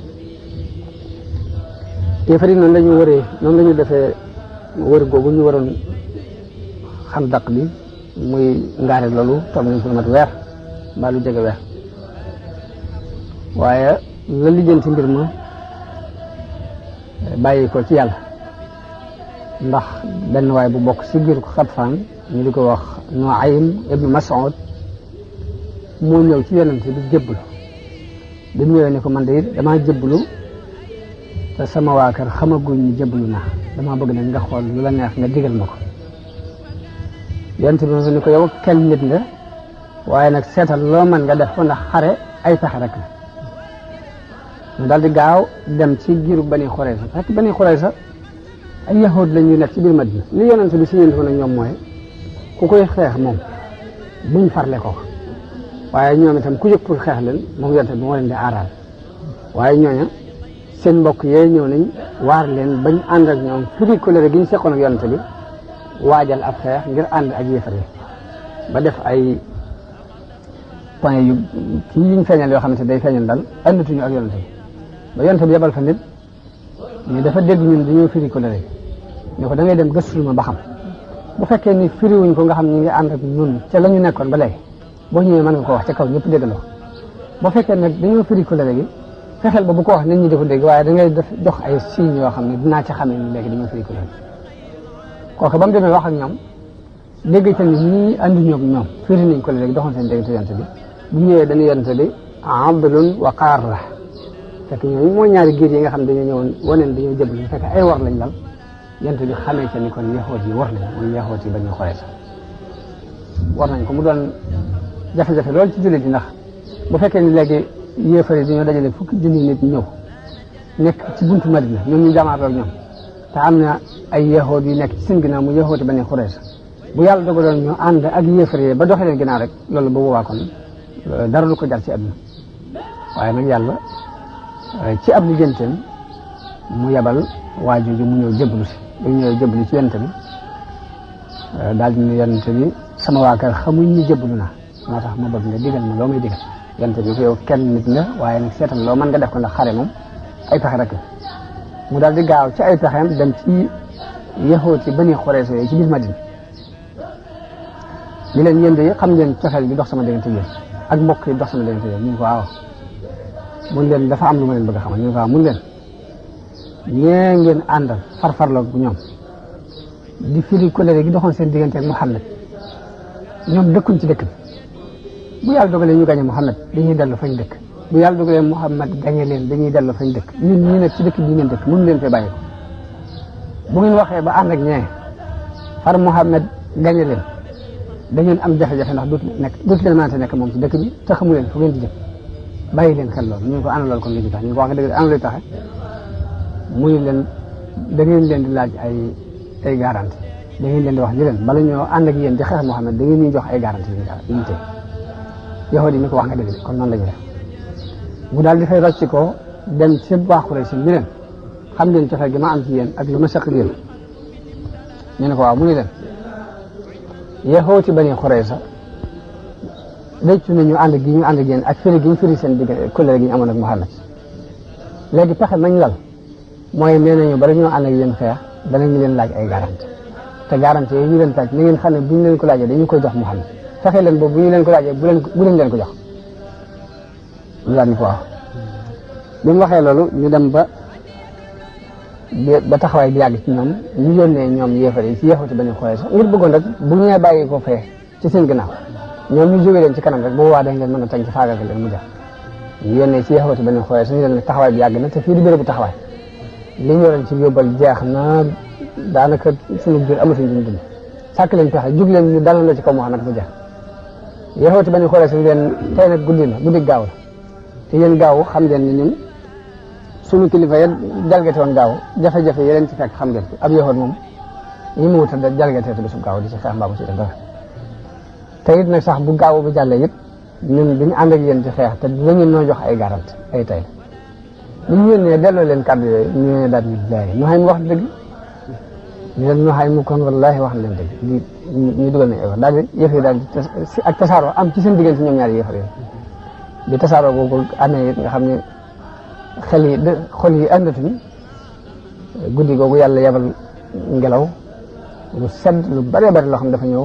yéefar yi noonu la ñu wëree noonu la ñu defee wër googu ñu waroon xandaq bi muy ngaare loolu toog nañ fa mat weer mbaa lu jege weer waaye la lijjanti mbir ma bàyyi ko ci yàlla ndax benn waay bu bokk si biir ko Xatfaan ñu di ko wax Nuaym ibnu Mas'ud moo ñëw ci yonent bi jébbalu bi mu ñëwee ne ko man de damaa jébbalu te sama waa kër xamaguñ ni jébbalu naa damaa bëgg nag nga xool lu la neex nga digal ma ko yonent bi ni ko yow kenn nit nga waaye nag seetal loo mën nga def ko ndax xare ay pexe rek la ñu daal di gaaw dem ci giiru Bani Xurayza fekk Bani Xurayza ay yahud lañu nekk ci biir Madina li yonent bi siñeen ko nag ñoom mooy ku koy xeex moom buñ farle ko waaye ñoom itam ku jóg pour xeex leen moom yonent bi moo leen di aaral waaye ñooña seen mbokk yee ñëw nañ waar leen bañ ànd ak ñoom firi colère gi ñu seqoon ak yonent bi waajal ab xeex ngir ànd ak yéefar yi ba def ay point yu ci yiñ feeñal yoo xamante day feeñal daal àndatuñu ak yonent bi ba yonent bi yebal fa nit ñu dafa dégg ñun dañoo firi colère ne ko da ngay dem gëstul ma ba xam bu fekkee ni firiwuñ ko nga xam ñu ngi ànd ak ñun ca la ñu nekkoon ba léegi boo ñëwee mën nga ko wax ca kaw ñëpp déggandoo bu fekkee nag dañoo firi colère gi fexeel ba bu ko wax nit ñi di ko dégg waaye da ngay def jox ay signes yoo xam ne dinaa ci xamee ni léegi dañoo firi colère kooku ba mu demee wax ak ñoom dégg ca ni ñii anduñu ak ñoom firi nañ colère gi doxoon seen diggante yonent bi bu ñëwee dañu yonent bi Abdulun wa Qaarra fekk ñooñu mooy ñaari géej yi nga xam ne dañoo ñëwoon waneen dañoo jëbal fekk ay war lañ dal yonent bi xamee ca ni kon yaxoot yi war nañ muy yaxoot yi Bani Xurayza war nañ ko mu doon jafe-jafe loolu ci jullit yi ndax bu fekkee ni léegi yéefar yi dañoo dajale fukki junni nit ñëw nekk ci buntu Madina ñoom ñu jàmmaarloo ak ñoom te am na ay yaxoot yu nekk ci seen ginnaaw mu yaxooti Bani Xurayza bu yàlla dogaloon ñu ànd ak yéefar yi ba doxee leen ginnaaw rek loolu bu boobaa kon dara lu ko jar ci àdduna waaye nag yàlla ci ab lijjanteem mu yebal waa jooju mu ñëw jébbalu si bu ñëwee jébbalu ci yonent bi daal di ne yonent bi sama waa kër xamuñ ni jébbalu naa moo tax ma bëgg nga digal ma loo may digal yonent bi ko yow kenn nit nga waaye nag seetal loo mën nga def ko ndax xare moom ay pexe rek la mu daal di gaaw ci ay pexeem dem ci yaxoot yi Bani Xurayza yi ci biir Madina li leen yéen de xam ngeen cofeel bi dox sama diggante yéen ak mbokk yi dox sama diggante yéen ñu ngi ko waaw mun leen dafa am lu ma leen bëgg a xamal ñu ngi ko waaw mun leen ñee ngeen àndal farfarloo bu ñoom di firi colère gi doxoon seen diggante ak Muhammad ñoom dëkkuñ ci dëkk bi bu yàlla dogalee ñu gañe Muhammad dañuy dellu fañ dëkk bu yàlla dogalee Muhammad gañe leen dañuy dellu fañ dëkk ñun ñii nag ci dëkk bi ngeen dëkk mënu leen fee bàyyi ko bu ngeen waxee ba ànd ak ñee far Muhammad gañe leen da ngeen am jafe-jafe ndax dootu leen mënante nekk moom ci dëkk bi te xamu leen fu ngeen di jëm bàyyi leen xel loolu ñu ko ana loolu kon li ñu tax ñu ko wax nga dëgg ana luy taxe muy leen da ngeen leen di laaj ay garanti da ngeen leen di wax ni leen bala ñoo ànd ak yéen di xeex Muhammad da ngeen ñuy jox ay garanti yu ñu tey yow di ñu ko wax nga dëgg kon noonu la ñu def mu daal di fay rocc ko dem ci waa Quraysh ñu leen xam ngeen cofeel gi ma am ci yéen ak lu ma saq yéen ñu ne ko waaw mu ne leen yaxooti Bani Qurayza rëccu nañu ànd gi ñu ànd ak yéen ak firi gi ñu firi seen digg kóllëre gi ñu amoon ak Muhammad léegi pexe mañ lal mooy nee nañu bala ñoo ànd ak yéen xeex danañu leen laaj ay garanti te garanti yooyu ñu leen laaj na ngeen xam ne bu ñu leen ko laajee dañu koy jox Muhammad fexe leen boobu bu ñu leen ko laajee bu leen leen ko jox ñu daal ni ko waaw bi mu waxee loolu ñu dem ba taxawaay bi yàgg ci ñoom ñu yónnee ñoom yéefar yi ci yaxuti Bani Qurayza ngir bëggoon rek bu ñu nee bàyyi ko fee ci seen gannaaw ñoom ñu jógee leen ci kanam rek bu boobaa dañ leen mën a tànc faagaagal leen mu def ñu yónnee ci yaxuti Bani Qurayza ñu leen nag taxawaay bi yàgg na te fii di bérébu taxawaay li ñu yoroon ci yóbbal jeex na daanaka suñu biir amatuñ duñ dund sàkk leen pexe jug leen ñu dalal la ci kaw Muhammad mu jeex yaxuti Bani Qurayza ñu leen tey nag guddi la guddi gaaw la te yéen gaaw xam ngeen ni ñun suñu kilifa ya jalgate woon gaaw jafe-jafe yi leen ci fekk xam ngeen ko ab yaxoot moom ñi mu wutal da jalgatee te du su gaaw di ci xeex mbaa mu ci def dara te it nag sax bu gaaw bu jàllee it ñun duñu ànd ak yéen ci xeex te dañu noo jox ay garante ay tay li ñu yónnee delloo leen kàddu yooyu ñu ne daal ñu laay nu xay mu wax dëgg ñu leen nu xay mu kon wallaahi wax leen dëgg ñu dugal nañ ay wax daal di yëf yi daal ak tasaaroo am ci seen diggante ñoom ñaari yëfar yi bi tasaaroo boobu amee it nga xam ne xol yi àndatuñ guddi googu yàlla yebal ngelaw lu sedd lu bëree bëri loo xam dafa ñëw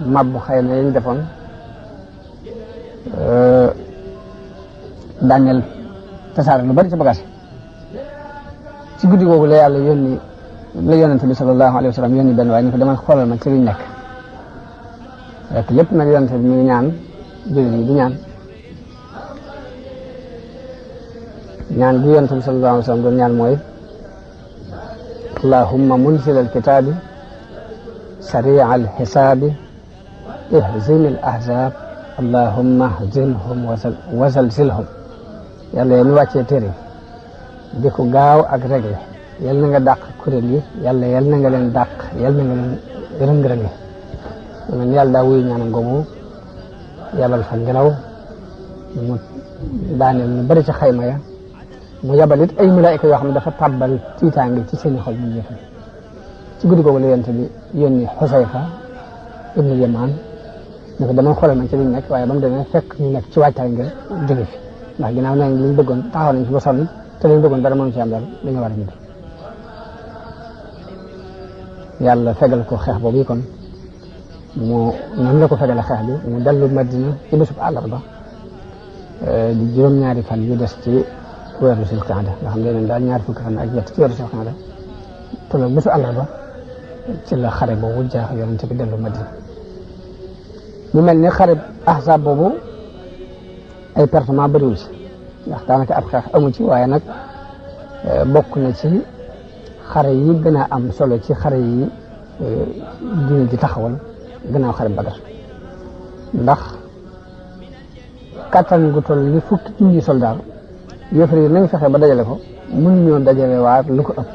mabbu xëy na yañ defoon daaneel tasaare lu bëri ci bagage ci guddi googu la yàlla yonent bi sallallahu alayhi wa sallam yónni benn waaye ñu ko demal xoolal ma ci luñ nekk rek lépp nag yonent bi mi ngi ñaan jullit yi di ñaan bi yonent bi sallallahu alayhi wa sallam doon ñaan mooy allahumma munzil alkitaabi sari alxisaabi ihzim alahzab allahumma hzimhum wasalzilhum yàlla yéen wàccee téere di ko gaaw ak réglé yal na nga dàq kuréel yi yàlla yal na nga leen dàq yal na nga leen rëng-rëngi man yàlla daa wuyu ñaanam googu yabal fa ngelaw mu daaneel ñu bëri ci xayma ya mu yabal it ay malaayika yoo xam ne dafa tàbbal tiitaange ci seeni xol ñu yëf ci guddi googu la yonent bi yónni Xusayfa ibnu Yamaan ne ko dama xoolal man ci liñ nekk waaye ba mu demee fekk ñu nekk ci waajtaay ngir jóge fi ndax ginnaaw nañ liñ bëggoon taxaw nañ fi ba sonn te liñ bëggoon dara mënu ci am dara dañu war a ñibbi yàlla fegal ko xeex boobu kon noonu la ko fegale xeex bi mu dellu Madina ci bésub àllarba di juróom-ñaari fan yu des ci weeru Zulqaada nga xam ne daal ñaar fukki fan ak ñett ci weeru Zulqaada tolloog bésu àllarba ci la xare boobu jaax yonent bi dellu Madina mu mel ni xare Ahzab boobu ay pertement bëriwul si ndax daanaka ab xeex amu ci waaye nag bokk na ci xare yi gën a am solo ci xare yi diine ji taxawal gannaaw xare Badar ndax kattan gu toll ni fukki junni soldaar yëfar yi nañ fexe ba dajale ko mënuñoo dajale waar lu ko ëpp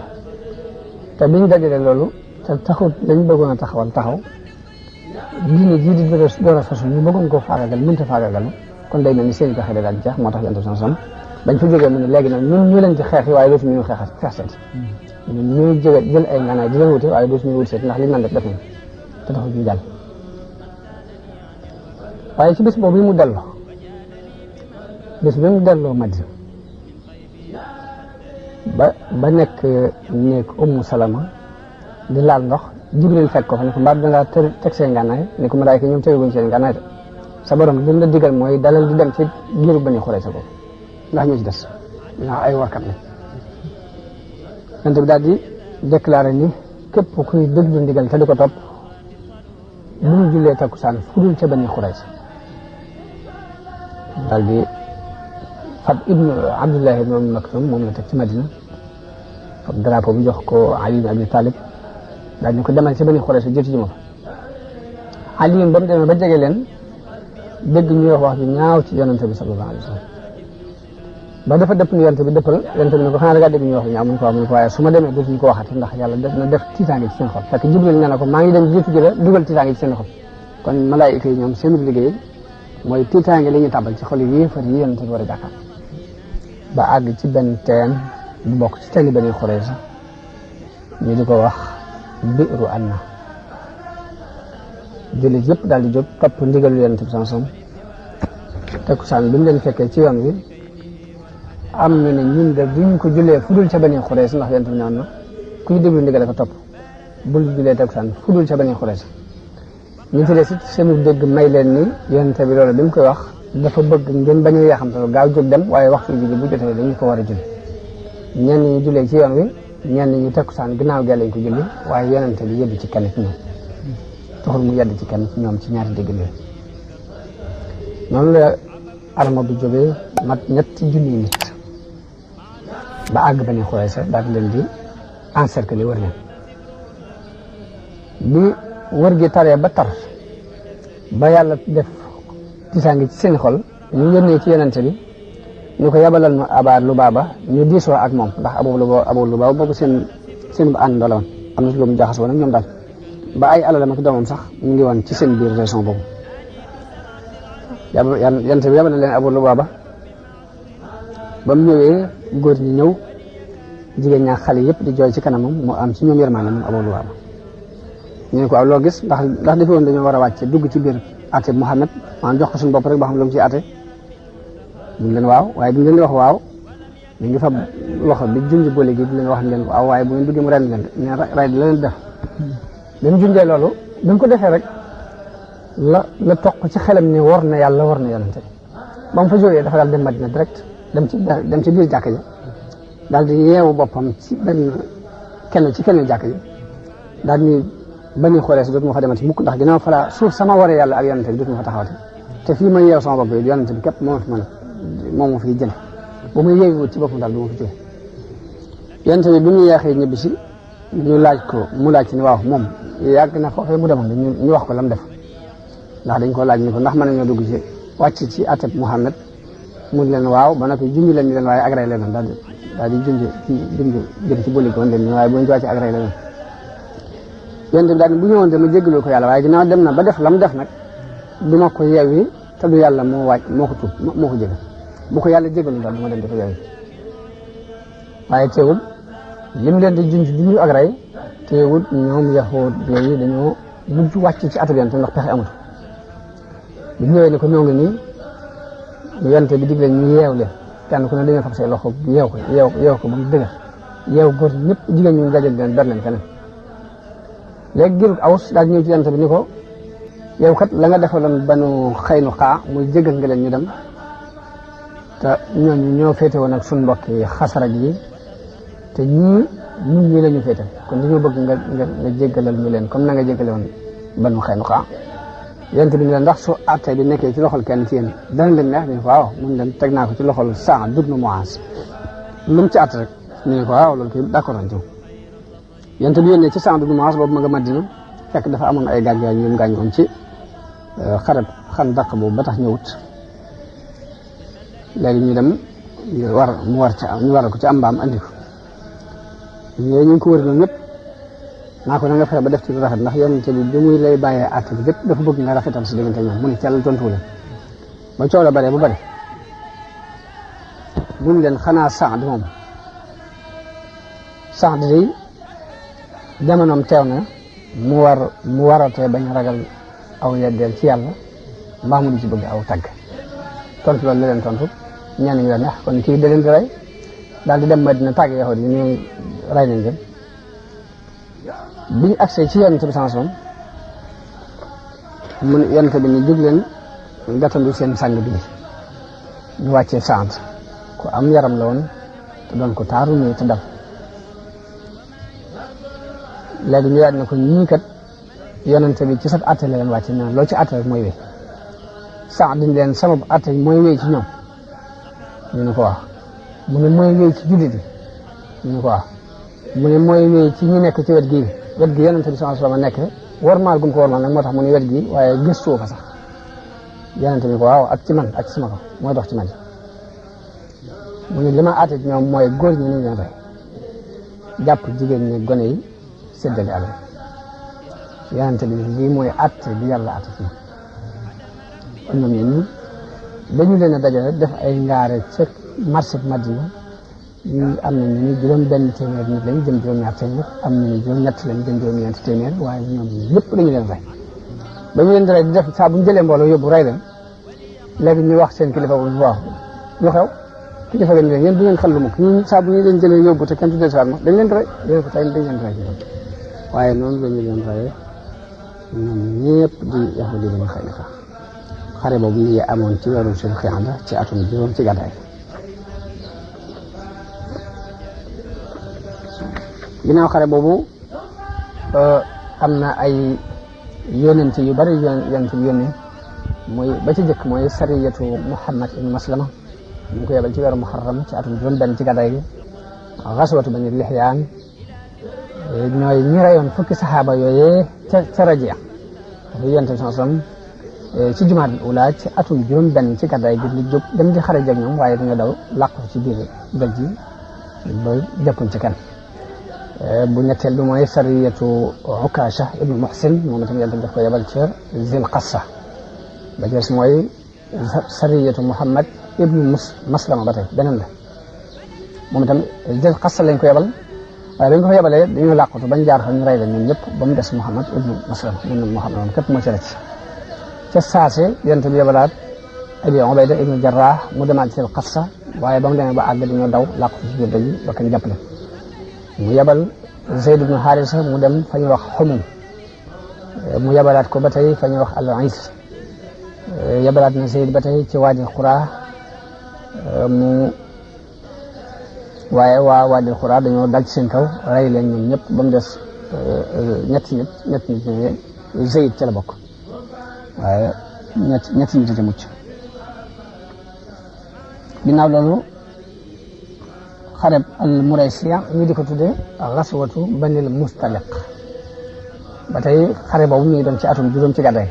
te biñ dajale loolu te taxut lañ bëggoon a taxaw diine jii di door a sosu ñu bëggoon koo faagagal mënta faagagal kon day mel ni seen i pexe daal di jeex moo tax yonent bi bañ fa jógee mu ne léegi nag ñun ñu leen ci xeex yi waaye dootu ñu xeex seet ñun ñu jóge jël ay nganaay di leen wuti waaye dootu ñu wut seet ndax li ñu naan def nañ te taxul ñu jàll waaye ci bés boobu yi mu delloo bés bi mu delloo Madina ba nekk nekk Ummu Salama di laal ndox Jibril fekk ko fa ne ko mbaa dangaa teg seen nganaay ne ko malaayka ñoom teguñ seen nganaay de sa borom li mu la digal mooy dalal di dem ci giiru Bani Qurayza ko ndax ñoo ci des ndax ay warkat lañ yonent bi daal di déclaré ni képp kuy déglu ndigal te di ko topp bu ñu jullee takkusaan fudul ca Bani Qurayza daal di fab Abdullah ibnu Maktum moom la teg ci Madina fab drapeau bi jox ko Ali ibn Abi Talib daal di ko demal ci Bani Qurayza jëti ji ma fa Ali ba mu demee ba jege leen dégg ñuy wax ju ñaaw ci yonent bi sallallahu alayhi wa sallam ba dafa dëpp ni yonent bi dëppal yonent bi ne ko xanaa da ngaa dégg ñuy wax ju ñaaw mun ko waaye su ma demee dootuñu ko waxati ndax yàlla def na def tiitaange ci seen xol fekk Jibril nee na ko maa ngi dem jiitu ji la dugal tiitaange ci seen xol kon malaayika yi ñoom seen liggéey mooy tiitaange li ñu tàbbal ci xol yi yéefar yi yonent bi war a jàkkaar ba àgg ci benn teen bu bokk ci teeni Bani Xurayza ñu di ko wax Bi'ru Anna jullit yëpp daal di jóg topp ndigalu Yonent bi sallallahu alayhi wasallam takkusaan bi mu leen fekkee ci yoon wi am na ne ñun de duñ ko jullee fudul ca Bani Xurayza ndax Yonent bi ñaan na kuy déglu ndigal ko topp bul jullee takkusaan fudul ca Bani Xurayza ñu ci des it seenu dégg may leen ni Yonent bi loolu bi mu koy wax dafa bëgg ngeen bañ a yaxamtal gaaw jóg dem waaye waxtu julli bu jotee dañu ko war a julli ñenn ñi jullee ci yoon wi ñenn ñi takkusaan ginnaaw gi lañ ko julli waaye Yonent bi yedd ci kenn ci ñoom taxul mu yedd ci kenn ci ñoom ci ñaari dégg yooyu noonu la arma bu jógee mat ñetti junni nit ba àgg Bani Xurayza daal di leen di encercler wër leen bi wër gi taree ba tar ba yàlla def tisaangi ci seen xol ñu yónnee ci Yonent bi ñu ko yabalal nu Aba Lubaaba ñu diisoo ak moom ndax Abu Lubaaba boobu seen bu ànd la woon am na lu mu jaxasoo nag ñoom daal ba ay alalam ak doomam sax ñu ngi woon ci seen biir région boobu Yonent bi yabal na leen Abu Lubaaba ba mu ñëwee góor ñi ñëw jigéen ñaa xale yëpp di jooy ci kanamam mu am ci ñoom yërmaande moom Abu Lubaaba ñu ne ko aw loo gis ndax defe woon dañoo war a wàcce dugg ci biir àtte Muhammad maanaam jox ko suñu bopp rek ba xam lu mu ci àtte ñu leen waaw waaye bu ñu leen di wax waaw ñu ngi fa loxo bi junj boole gi di leen wax leen waaw waaye bu ngeen duggee mu ren leen ne ray di la leen def bi mu junjee loolu bi mu ko defee rek la toq ci xelam ni war na yàlla war na Yonent ba mu fa jógee dafa daal dem Madina direct dem ci biir jàkk ji daal di yeewu boppam ci kenn jàkk ji daal ni Bani Xurayza dootuma fa demati mukk ndax ginnaaw fa suuf sama waree yàlla ak Yonent bi dootuma fa taxawati te fii ma yeew sama bopp yi Yonent bi képp moom fi jël bu muy yeewu ci boppam daal du ma fi jóge Yonent bi ñu yeexee ñibbi si ñu laaj ko mu laaj ci ni waaw moom yàgg na foofee mu demoon ñu wax ko lam def ndax dañ ko laaj ni ko ndax mën nañoo dugg ci wàcc ci ateb Muhammad mu leen waaw ba noppi junj leen ni leen waaye agré leen daal di junj jëm ci bëli ko leen ni waaye bu ñu ci wàcc agré leen Yonent bi daal bu ñëwoon de ma jéggaloo ko yàlla waaye ginnaaw dem na ba def lam def nag du ma ko yeewi te du yàlla moo ko tuub moo ko jégal bu ko yàlla jégalu daal du ma dem di ko yeewi waaye teewul lim leen di junj du ñu ak rey teewul ñoom yahuud yooyu dañoo mujj wàcc ci atub Yonent ndax pexe amut bi ñëwee ne ko ñoo ngi nii Yonent bi digle ñu yeew leen kenn ku ne dañoo fab say loxo yeew ko ba mu dëgër yeew góor ñëpp jigéen ñu dajal leen ber leen feneen léegi giirug Aws daal ñëw ci Yonent bi ni ko yow kat la nga defaloon Banu Xaynuqaa muy jégal nga leen ñu dem te ñooñu ñoo féete woon ak suñu mbokk yi Xasraj yi te ñun ñii la ñu féete kon dañoo bëgg nga jéggalal ñu leen comme na nga jéggale woon Banu Xaynuqaa Yonent bi ne leen ndax su àtte bi nekkee ci loxol kenn ci yéen dana leen neex ñu ne ko waaw mun leen teg naa ko ci loxol Saad ibn Muaaz lu mu ci àtte rek ñu ne ko waaw loolu kay d'accord nañ ci Yonent bi yónnee ci Saad ibn Muaaz boobu ma nga Madina fekk dafa amoon ay gaañ yu mu gaañoon ci xarab Xandaq boobu ba tax ñëwut léegi ñu dem ñu waral ko ci am mbaam andi ko ñooñu ñu ngi ko wër ñoom ñëpp naa ko na nga fexe ba def ci lu rafet ndax Yonent bi muy lay bàyyee àtte bi lépp dafa bëgg nga rafetal si diggante ñoom mu ne Yàlla tontu leen ba coow la baree ba bare buñ leen xanaa Saad day jamonoom teew na mu waratee bañ a ragal aw yeddeel ci yàlla mbaa mu di ci bëgg aw tagg tontu loolu la leen tontu ñenn ñi la neex kon kii da leen di rey daal di dem Madina tàgg yahuud yi ñu rey nañ leen bi ñu agsee ci Yonent bi sallallahu alayhi wasallam mu Yonent bi ni jóg leen gàttandu seen sang bi ñu wàccee Saad ku am yaram la woon te doon ko taaru nii te dal léegi ñu yaat ne ko ñii kat Yonent bi ci sab àtte la leen wàcce na loo ci àtte rek mooy wéy Saad dañ leen sabab àtte mooy wéy ci ñoom ñu ne ko waaw mu ne mooy wéy ci jullit yi ñu ne ko waaw mu ne mooy wéy ci ñi nekk ci wet gi Yonent bi sallallahu alayhi wasallam nekk warmaal gum ko warmaal nag moo tax mu ne wet gi waaye gëstoo fa sax Yonent bi ko waaw ak ci man ak ci sama ko mooy dox ci man mu ne li ma àtte ci ñoom mooy góor ñi nañ leen rey jàpp jigéen ñi gone yi séddale alal Yonent bi lii mooy àtte bi yàlla àtte ci kon ñoom ñun dañu leen a dajale def ay ngaare ca marché Madina ñu am na ñu ni juróom benn téeméer nit lañu jëm juróom-ñaar téeméer am na ñu juróom-ñett lañu jëm juróom-ñeenti téeméer waaye ñoom ñëpp dañu leen rey ba ñu leen di rey di def saa bu ñu jëlee mbooloo yóbbu rey leen léegi ñu wax seen kilifa bu waaw lu xew kilifa ga ni leen yéen du ngeen xel lu mukk ñu saa bu ñu leen jëlee yóbbu te kenn du dellusiwaat ma dañ leen di rey dañ ko tey dañ leen di rey waaye noonu la ñu leen reyee ñoom ñëpp di yahudi bani Xaynuqa xare boobu ñu ngi amoon ci weeru sul xiada ci atum juróom ci gàddaay ginnaaw xare boobu am na ay yónent yu bari yónent yu yónni mooy ba ci jëkk mooy sariyatu Muhammad ibn Maslama ñu ngi ko yebal ci weeru Muharram ci atum juróom benn ci gàddaay gi xaswatu Bani Lihyaan ñooy ñi rayoon fukki saxaaba yooyee ca Rajia dafa yonent bi sallam ci jumaadul ula ci atum juróom benn ci gàddaay gi li jóg dem di xare jeg ñoom waaye dañoo daw làqu ci biir doj ji ba jëkkuñ ci kenn bu ñetteel bi mooy sariyatu Ukasha ibnu Muhsin moom itam yonent bi daf ko yebal ca Zil Qassa ba ci des mooy sariyatu Muhammad ibnu Maslama ba tey beneen la moom itam Zil Qassa lañ ko yebal waaye dañ ko fa yebalee dañoo làqatu bañ jaar fa ñu rey leen ñun ñëpp ba mu des Muhammad ibnu Maslama moom Muhammad moom képp moo ci rëcc ca saase yonent bi yebalaat Abi Ubayda ibnu Jarrah mu demaat Zil Qassa waaye ba mu demee ba àgg dañoo daw làqatu ci biir doj ba kenn jàppale mu yebal Zayd ibnu Haarisa mu dem fa ñuy wax Xumum mu yebalaat ko ba tey fa ñuy wax Al-Is yebalaat na Zayd ba tey ci Waadi Qura waaye waa Waadi Qura dañoo dal ci seen kaw rey leen ñoom ñëpp ba mu des ñetti nit ñi Zayd ca la bokk waaye ñetti nit a mucc ginnaaw loolu xareb al Muraysiya ñu di ko tuddee xaswatu Banil Mustaliq ba tey xare boobu ñu ngi doon ci atum juróom ci gàddaay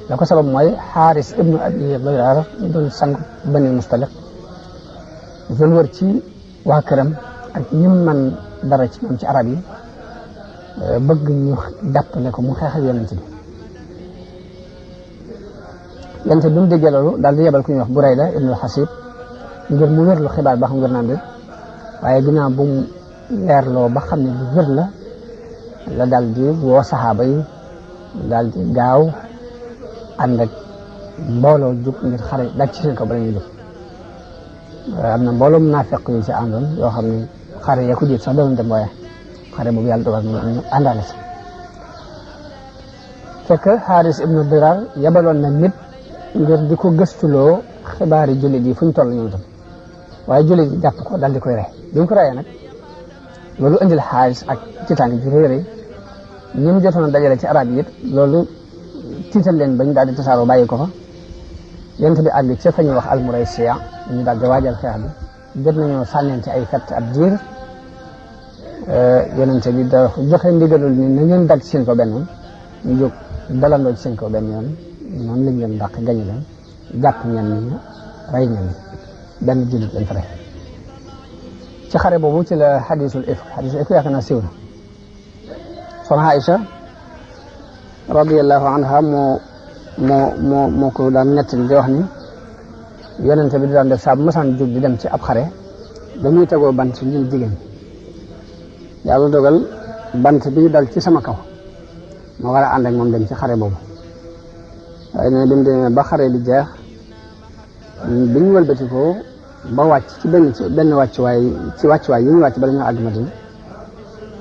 la ko sabab mooy Xaaris ibnu Abi Diraar ñu doon sang Banil Mustaliq doon wër ci waa këram ak ñi man dara ci moom ci arab yi bëgg ñu jàppale ko mu xeexal yonent bi yonent bi mu déggee loolu daal di yebal ku ñuy wax Burayda ibnu Xasib ngir mu wér lu xibaar ba xam wér naan de waaye ginnaaw bu mu leerloo ba xam ne lu wér la daal di woo saxaaba yi daal di gaaw ànd ak mbooloo jóg ngir xare daj ci seen kaw bala ñuy jóg am na mbooloo munaafiq yu ci àndoon yoo xam ne xare ya ko jiit sax doon dem waaye xare boobu yàlla dogal ñu àndaale si fekk Xaaris ibnu Diraar yabaloon na nit ngir di ko gëstuloo xibaari jullit yi fu ñu toll ñoom tam waaye jullit yi jàpp ko daal di koy rey bi mu ko reyee nag loolu indil Xaaris ak tiitaange ju rëy ñi mu jotoon a dajale ci arab yi it loolu tiital leen bañ daal di tasaaroo bàyyi ko fa yonent bi àgg ca fa ñuy wax al-Muraysiya ñu daal di waajal xeex bi jot nañoo sànnente ay fett ab diir yonent bi da joxe ndigalul ni na ngeen dal ci seen kaw benn yoon ñu jóg dalandoo ci seen kaw benn yoon noonu lañ leen dàq gañe leen jàpp ñenn ñi rey ñenn ñi benn jullit lañ fa rey ci xare boobu ci la xadisul ifk yaakaar naa siiw na soxna Aïcha radiyallahu anha moo ko daan nettali di wax ni yonente bi di daan def saa bu masaan jóg di dem ci ab xare ba muy tegoo bant ñun jigéen yàlla dogal bant bi dal ci sama kaw ma war a ànd ak moom dem ci xare boobu waaye ne bi mu demee ba xare bi jeex bi ñu wëlbati ko ba wàcc ci benn wàccuwaay yi ñu wàcc ba dañoo àgg Madina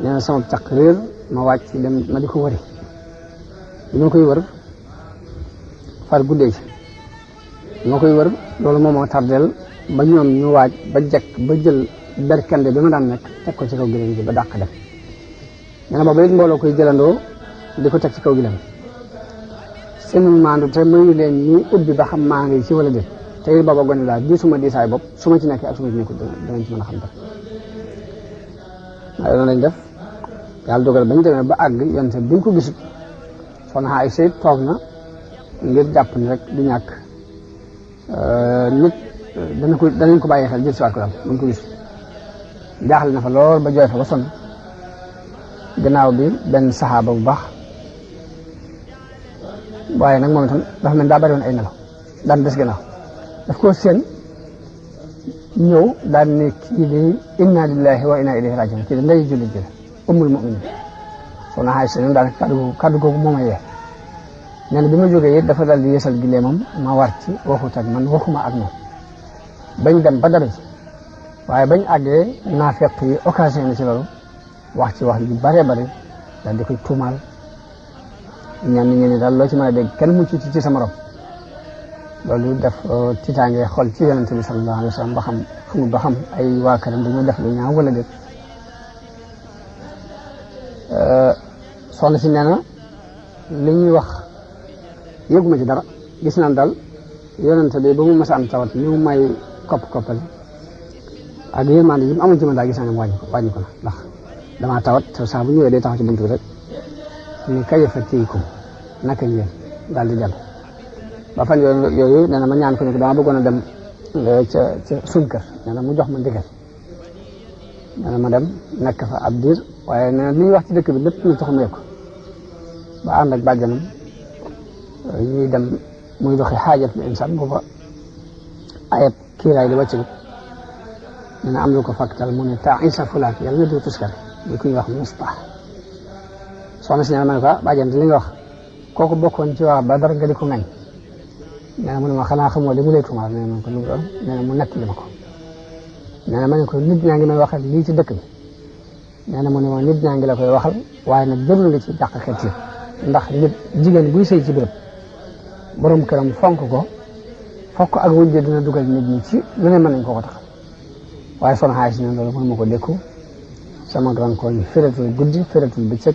nee na sama caq réer ma wàcc dem ma di ko wëri bi ma koy wër far guddee ci ma koy wër loolu moom moo tardeel ba ñoom ñu waaj ba jekk ba jël berkande bi ma daan nekk teg ko ci kaw gileem gi ba dàq dem nee na booba it mbooloo koy jëlandoo di ko teg ci kaw gileem seen maandu te mayu leen ñu ubbi ba xam maa ngi ci wala déet te it booba gone laa diisuma diisaay bopp su ma ci nekkee ak su ma ci nekkul danañ ci mën a xam dara waaye loolu lañ def yàlla dogal bañ demee ba àgg yonte bi ñu ko gisut soxna Aysa toog na ngir jàpp ni rek du ñàkk nit danañ ko bàyyi xel jël si waat ko daal buñ ko gisut jaaxle na fa lool ba jooy fa ba sonn gannaaw bi benn saxaaba bu baax waaye nag moom itam dafa mel daa bari woon ay nelaw daan des gannaaw daf ko seen ñëw daal ne kii de inna lillahi wa inna ilayhi rajiun kii de nday jullit ji la ummul mu'minin soxna Aysa ñun daal kaddu googu moo ma yee nee na bi ma jógee it dafa daal di yeesal gileemam ma war ci waxut ak man waxuma ak moom bañ dem ba dara ci waaye bañ àggee naafeq yi occasion ni ci loolu wax ci wax yu bare bare daal di koy tuumaal ñenn ñi ne daal loo ci mën a dégg kenn mucc ci sa morom loolu def tiitaange xol ci yonent bi sallallahu alayhi wa sallam ba xam ay waa këram dañoo def lu ñaaw wala déet soxna si nee na li ñuy wax yëguma ci dara gis naan daal yonent bi ba mu mas a am tawat ni mu may koppal ak yërmande yi mu amoon ci man daal gis naa ne wàññi ko na ndax damaa tawat saa bu ñëwee day taxaw ci buntu bi rek ni kayfa tiikum naka ngeen daal di dem ba fan yooyu nee na ma ñaan ko ne ko dama bëggoon a dem ca suñ kër nee na mu jox ma ndigal nee na ma dem nekk fa ab diir waaye nee na li ñuy wax ci dëkk bi lépp na tax mu ko ba ànd ak bàjjanam ñuy dem muy doxi xaajatul insaan booba ayab kiiraay di wàcc nee na am lu ko fàktal mu ne taa isa fulaan yàlla na doo tuskare muy ku ñuy wax Mustah soxna si nee na ma ne ko bàjjan li nga wax kooku bokkoon ci waa Badar nga di ko ngañ nee na mu ne ma xanaa xamoo li mu lay tuumaal nee na ko lu mu doon nee na mu nekk li ma ko nee na ma ne ko nit ñaa ngi may waxal lii ci dëkk bi nee na mu ne ma nit ñaa ngi la koy waxal waaye nag jërul nga ci dàq xet yi ndax nit jigéen buy sëy ci béréb borom këram fonk ko fokk ak wujje dina dugal nit ñi ci lu ne mën nañ ko tax waaye soxna Aysa ne loolu mënu ma ko dékku sama rankoñ fératul guddi fératul bëccëg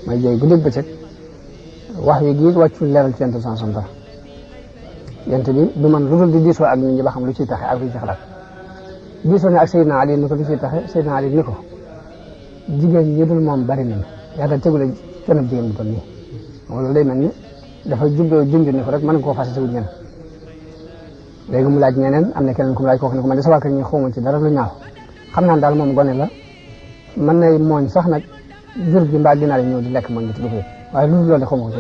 may jooy guddi bëccëg wax wi gii wàccul leeral ci yent sansom dara yent bi du man lu dul di diisoo ak nit ñi ba xam lu ciy taxe ak lu ci xalaat diisoo ne ak Seydina Ali ni ko lu ciy taxe Seydina Ali ni ko jigéen ñi dul moom bari nañu yàlla tegule kenn jigéen bu toll nii loolu day mel ni dafa jubboo junj ni ko rek mën koo fase tewul ñeneen léegi mu laaj ñeneen am na keneen ku mu laaj kooku ne ko man de sa waa kër ñi xawma ci dara lu ñaaw xam naa daal moom gone la mën nay mooñ sax nag jur gi mbaa ginaar yi ñëw di lekk mooñ gi te du ko yëg waaye loolu de xawma ko ci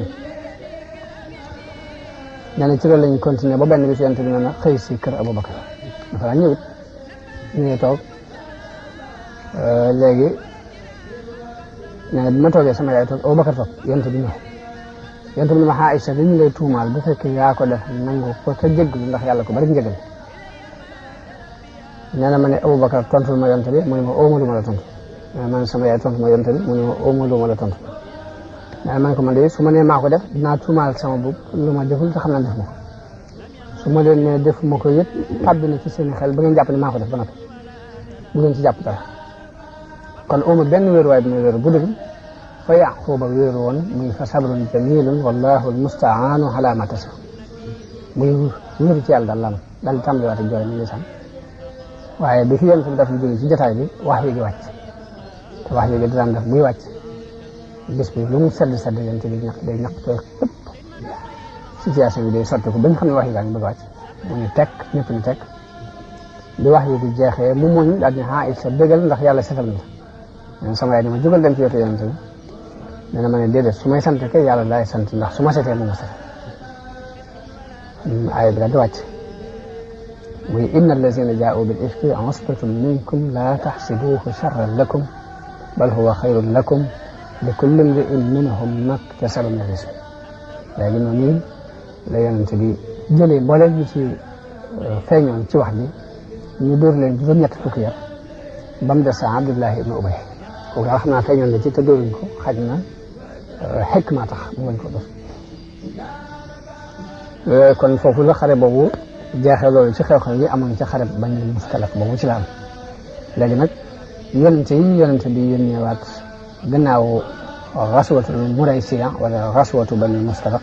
nee na ci loolu lañu continuer ba benn bis yonent bi nee na xëy si kër Abubakar dafa laa ñëwit ñu ngi toog léegi nee na bi ma toogee sama yaay toog Abubakar toog yonent bi ñëw yonent bi ne ma Aysa li ñu lay tuumaal bu fekkee yaa ko def nangu ko te jéggalu ndax yàlla ko bari njëgal nee na ma ne Abubakar tontul ma yonent bi mu ne ma ooma lu ma la tontu nee na ma ne sama yaay tontu ma yonent bi mu ne ma ooma lu ma la tontu nee na ma ne ko man de su ma nee maa ko def dinaa tuumaal sama bopp lu ma deful te xam naa def ma ko su ma leen nee def ma ko yëpp tàbbi na ci seen xel ba ngeen jàpp ne maa ko def ba noppi bu ngeen ci jàpp dara kon ooma benn wéeruwaay bi may wéeru bu dëgg fa Yaquba wéeru woon muy fa sabrun jamilun wallahu almustaanu ala ma tasif muy wéeru ci yàlla daal di tàmbaliwaat ak jooy ni ndeysaan waaye bi fi yéen fi def lu jóge ci jotaay bi wax wi gi wàcc te wax wi gi daan def buy wàcc bés bi lu mu sedd yéen ci day ñaq tooy xëpp situation bi day sotti ko ba ñu xam ne wax yi gaa ngi bëgg a wàcc mu ne tekk ñëpp ni tekk bi wax yi di jeexee mu muñ daal ne Aysa bégal ndax yàlla setal na nee na sama yaay ni ma jógal dem ci wetu yonent bi nee na ma ne déedéet su may sant kay yàlla laay sant ndax su ma setee mu ma set aaya bi daal di wàcc muy inna allazina jaa'u bil ifki usbatun minkum la taxsibuhu sharran lakum bal huwa xayrun lakum li kulli imri'in minhum maktasaba min al-ism léegi noonu la yonent bi jëlee mbooleem ñi ci feeñoon ci wax bi ñu dóor leen juróom-ñett fukki yar ba mu des Abdullahi ibn Ubay kooku daal xam naa feeñoon na ci te dóoruñ ko xaj na xikma tax mu bañ ko dóor kon foofu la xare boobu jeexee loolu ci xew-xew yi amoon ci xare Bani Mustalaq boobu ci la am léegi nag yonent bi yónneewaat gannaaw xaswatu Muraysiya wala xaswatu Bani Mustalaq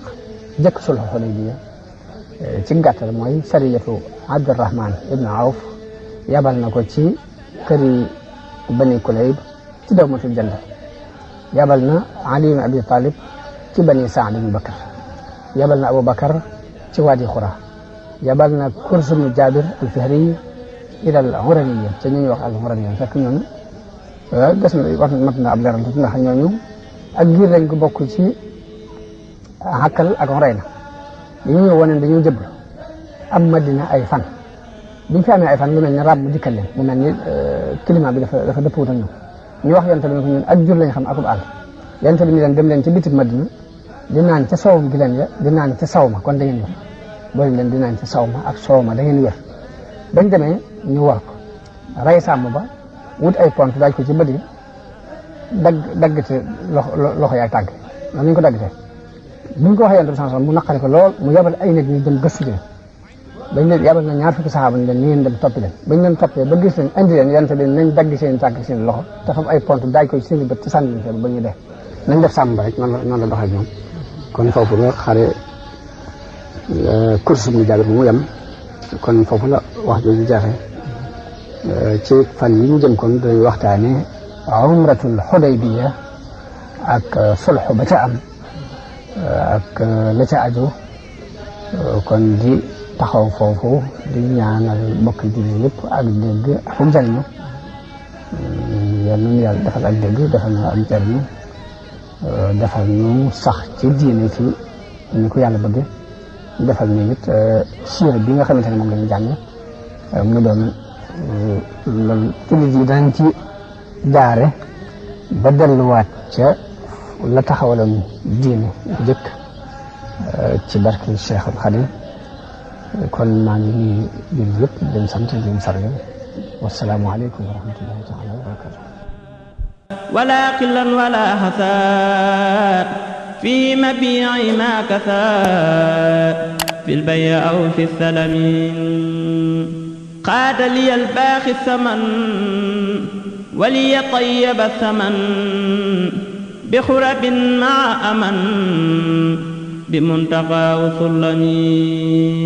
jëkk sulhu Hudaybiya ci gàttal mooy sariyatu Abdurrahman ibn Awf yabal na ko ci këri Bani Kulayb ci dawmatul Jandal yabal na Ali ibn Abi Talib ci Bani Saad ibn Bakr yabal na Abu Bakar ci Wadi Xura yabal na Kurs ibn Jabir al-Fihri ila al-Huraniyya te ñu wax al-Huraniyya fekk ñooñu des na wax mat na ab leeral ndax ñooñu ak giir lañ ko bokk ci Hakkal ak Hurayna li ñu ñëw wane dañoo jëblu am Madina ay fan bi ñu fi amee ay fan lu mel ni rab mu dikkal leen mu mel ni climat bi dafa dëppwut ak ñoom ñu wax yonent bi ne ko ñun ak jur lañ xam akub àll yonent bi ni leen dem leen ci bitib Madina di naan ca soowum gi leen ya di naan ca saw ma kon da ngeen wér boole leen di naan ca saw ma ak soow ma da ngeen wér bañ demee ñu war ko rey sàmm ba wut ay pont daaj ko ci bët yi daggate loxo yaay tàgg noonu ñu ko daggatee bu ñu ko waxee yonent bi mu naqari ko lool mu yabal ay nit ñu dem gëstu leen bañ leen yabal na ñaar fukki saxaaba ni leen ni ngeen dem toppi leen bañ leen toppee ba gis leen indi leen yonent bi nañ dagg seen tàgg seen loxo te fam ay pont daaj ko ci seen bët ci sànni leen ba ñu dee nañ def sàmm ba rek noonu la doxee ñoom kon foofu la xare course bu Jaabir bu mu yem kon foofu la wax jooju jeexee ci fan yi ñu jëm kon dañuy waxtaane umratul Hudaybiya ak sulh ba ca am ak la ca aju kon di taxaw foofu di ñaanal mbokk jullit yëpp ak dégg ak njariñu yal na yàlla defal ak dégg defal na ak njariñu defal nu sax ci diine ci ni ko yàlla bëgge defal ñu it siira bi nga xamante ne moom la ñu jàng mu doon loolu jullit yi danañ ci jaare ba delluwaat ca la taxawaloon diine bu jëkk ci barke Cheikhul Khadim kon maa ngi nuyu jullit yëpp di leen sant di leen sargal wasalaamu aleykum wa rahmatullahi taala wa barakatuh wala qillan wala hasad fi mabi'i ma kasad fil bay'i aw fi salamin qaada liya al-baaxi saman waliya tayyaba saman bi xurabin ma'a aman bi muntaqa wa sullami